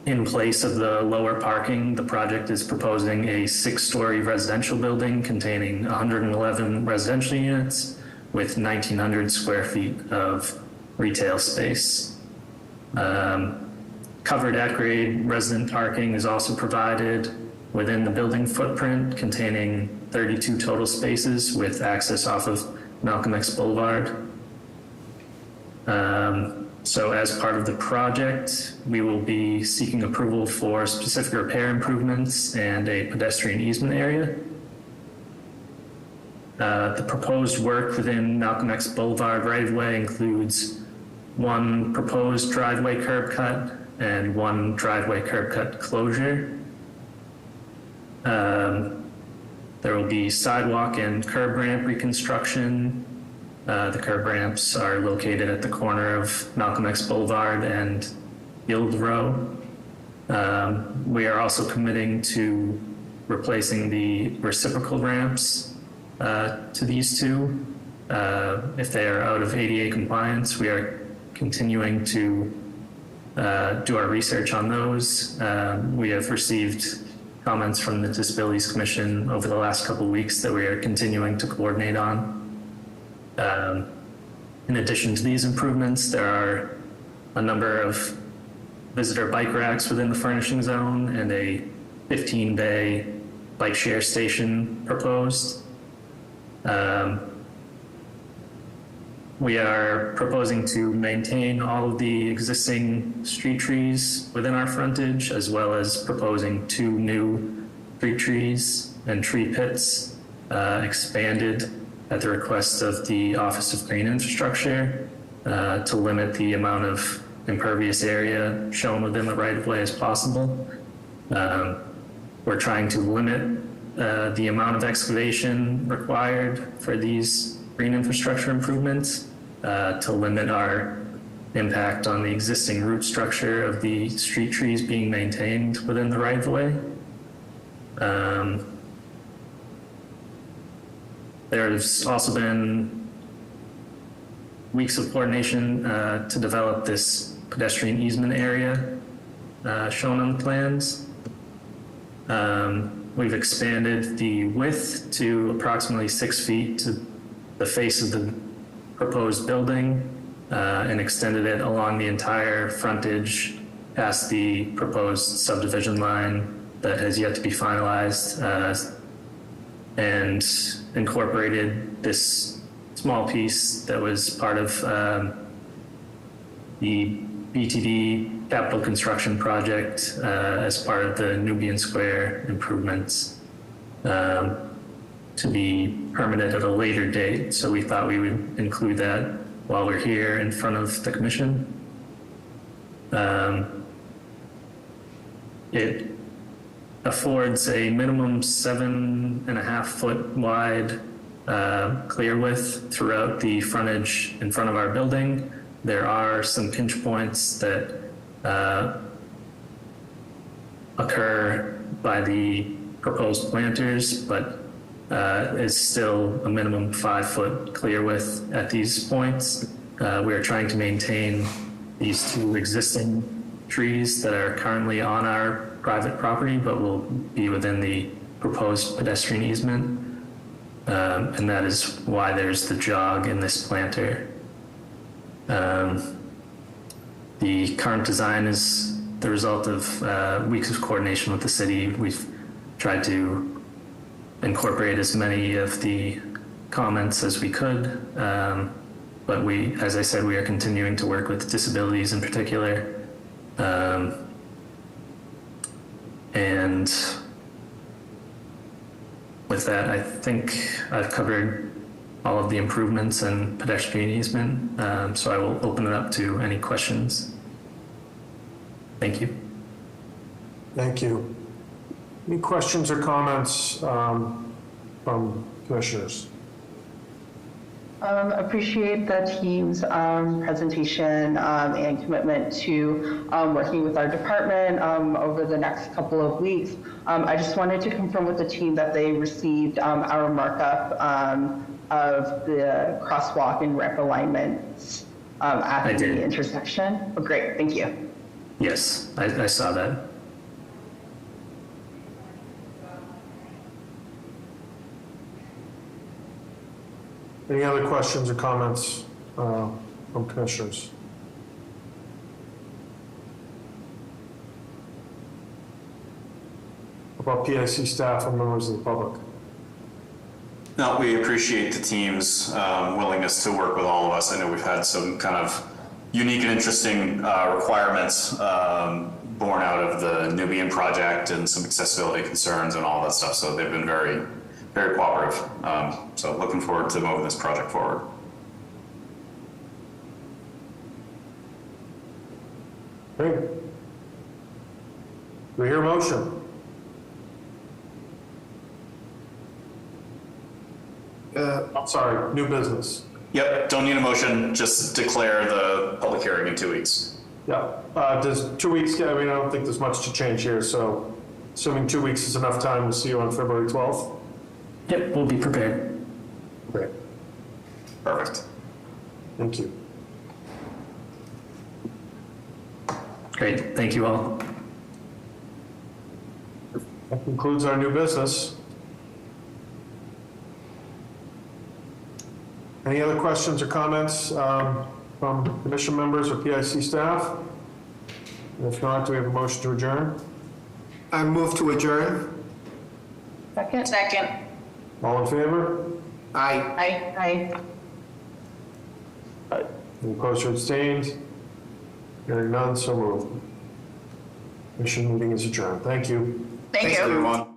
In place of the lower parking, the project is proposing a 6-story residential building containing 111 residential units with 1,900 square feet of retail space. Covered at-grade resident parking is also provided within the building footprint, containing 32 total spaces with access off of Malcolm X Boulevard. So as part of the project, we will be seeking approval for specific repair improvements and a pedestrian easement area. The proposed work within Malcolm X Boulevard right-of-way includes 1 proposed driveway curb cut and 1 driveway curb cut closure. There will be sidewalk and curb ramp reconstruction. The curb ramps are located at the corner of Malcolm X Boulevard and Guild Row. We are also committing to replacing the reciprocal ramps to these two. If they are out of ADA compliance, we are continuing to do our research on those. We have received comments from the Disabilities Commission over the last couple of weeks that we are continuing to coordinate on. In addition to these improvements, there are a number of visitor bike racks within the furnishing zone and a 15-bay bike share station proposed. We are proposing to maintain all of the existing street trees within our frontage, as well as proposing 2 new street trees and tree pits expanded at the request of the Office of Green Infrastructure to limit the amount of impervious area shown within the right-of-way as possible. We're trying to limit the amount of excavation required for these green infrastructure improvements to limit our impact on the existing root structure of the street trees being maintained within the right-of-way. There's also been weeks of coordination to develop this pedestrian easement area shown on the plans. We've expanded the width to approximately 6 feet to the face of the proposed building and extended it along the entire frontage past the proposed subdivision line that has yet to be finalized, and incorporated this small piece that was part of the BTD capital construction project as part of the Nubian Square improvements to be permitted at a later date. So we thought we would include that while we're here in front of the commission. It affords a minimum 7.5 foot wide clear width throughout the frontage in front of our building. There are some pinch points that occur by the proposed planters, but is still a minimum 5 foot clear width at these points. We are trying to maintain these 2 existing trees that are currently on our private property, but will be within the proposed pedestrian easement. And that is why there's the jog in this planter. The current design is the result of weeks of coordination with the city. We've tried to incorporate as many of the comments as we could, but we, as I said, we are continuing to work with disabilities in particular. And with that, I think I've covered all of the improvements and pedestrian easement, so I will open it up to any questions. Thank you. Thank you. Any questions or comments from commissioners? Appreciate the team's presentation and commitment to working with our department over the next couple of weeks. I just wanted to confirm with the team that they received our markup of the crosswalk and ramp alignments at the intersection. Oh, great, thank you. Yes, I saw that. Any other questions or comments from commissioners? About PIC staff and members of the public? No, we appreciate the team's willingness to work with all of us. I know we've had some kind of unique and interesting requirements born out of the Nubian project and some accessibility concerns and all that stuff. So they've been very, very cooperative. So looking forward to moving this project forward. Great. Do we hear a motion? I'm sorry, new business. Yep, don't need a motion, just declare the public hearing in 2 weeks. Yeah, does 2 weeks, I mean, I don't think there's much to change here, so assuming 2 weeks is enough time, we'll see you on February 12th? Yep, we'll be prepared. Great. Perfect. Thank you. Great, thank you all. That concludes our new business. Any other questions or comments from commission members or PIC staff? And if not, do we have a motion to adjourn? I move to adjourn. Second. Second. All in favor? Aye. Aye. Aye. Any opposed or abstained? Hearing none, so moved. Commission meeting is adjourned. Thank you. Thank you. Thanks, everyone.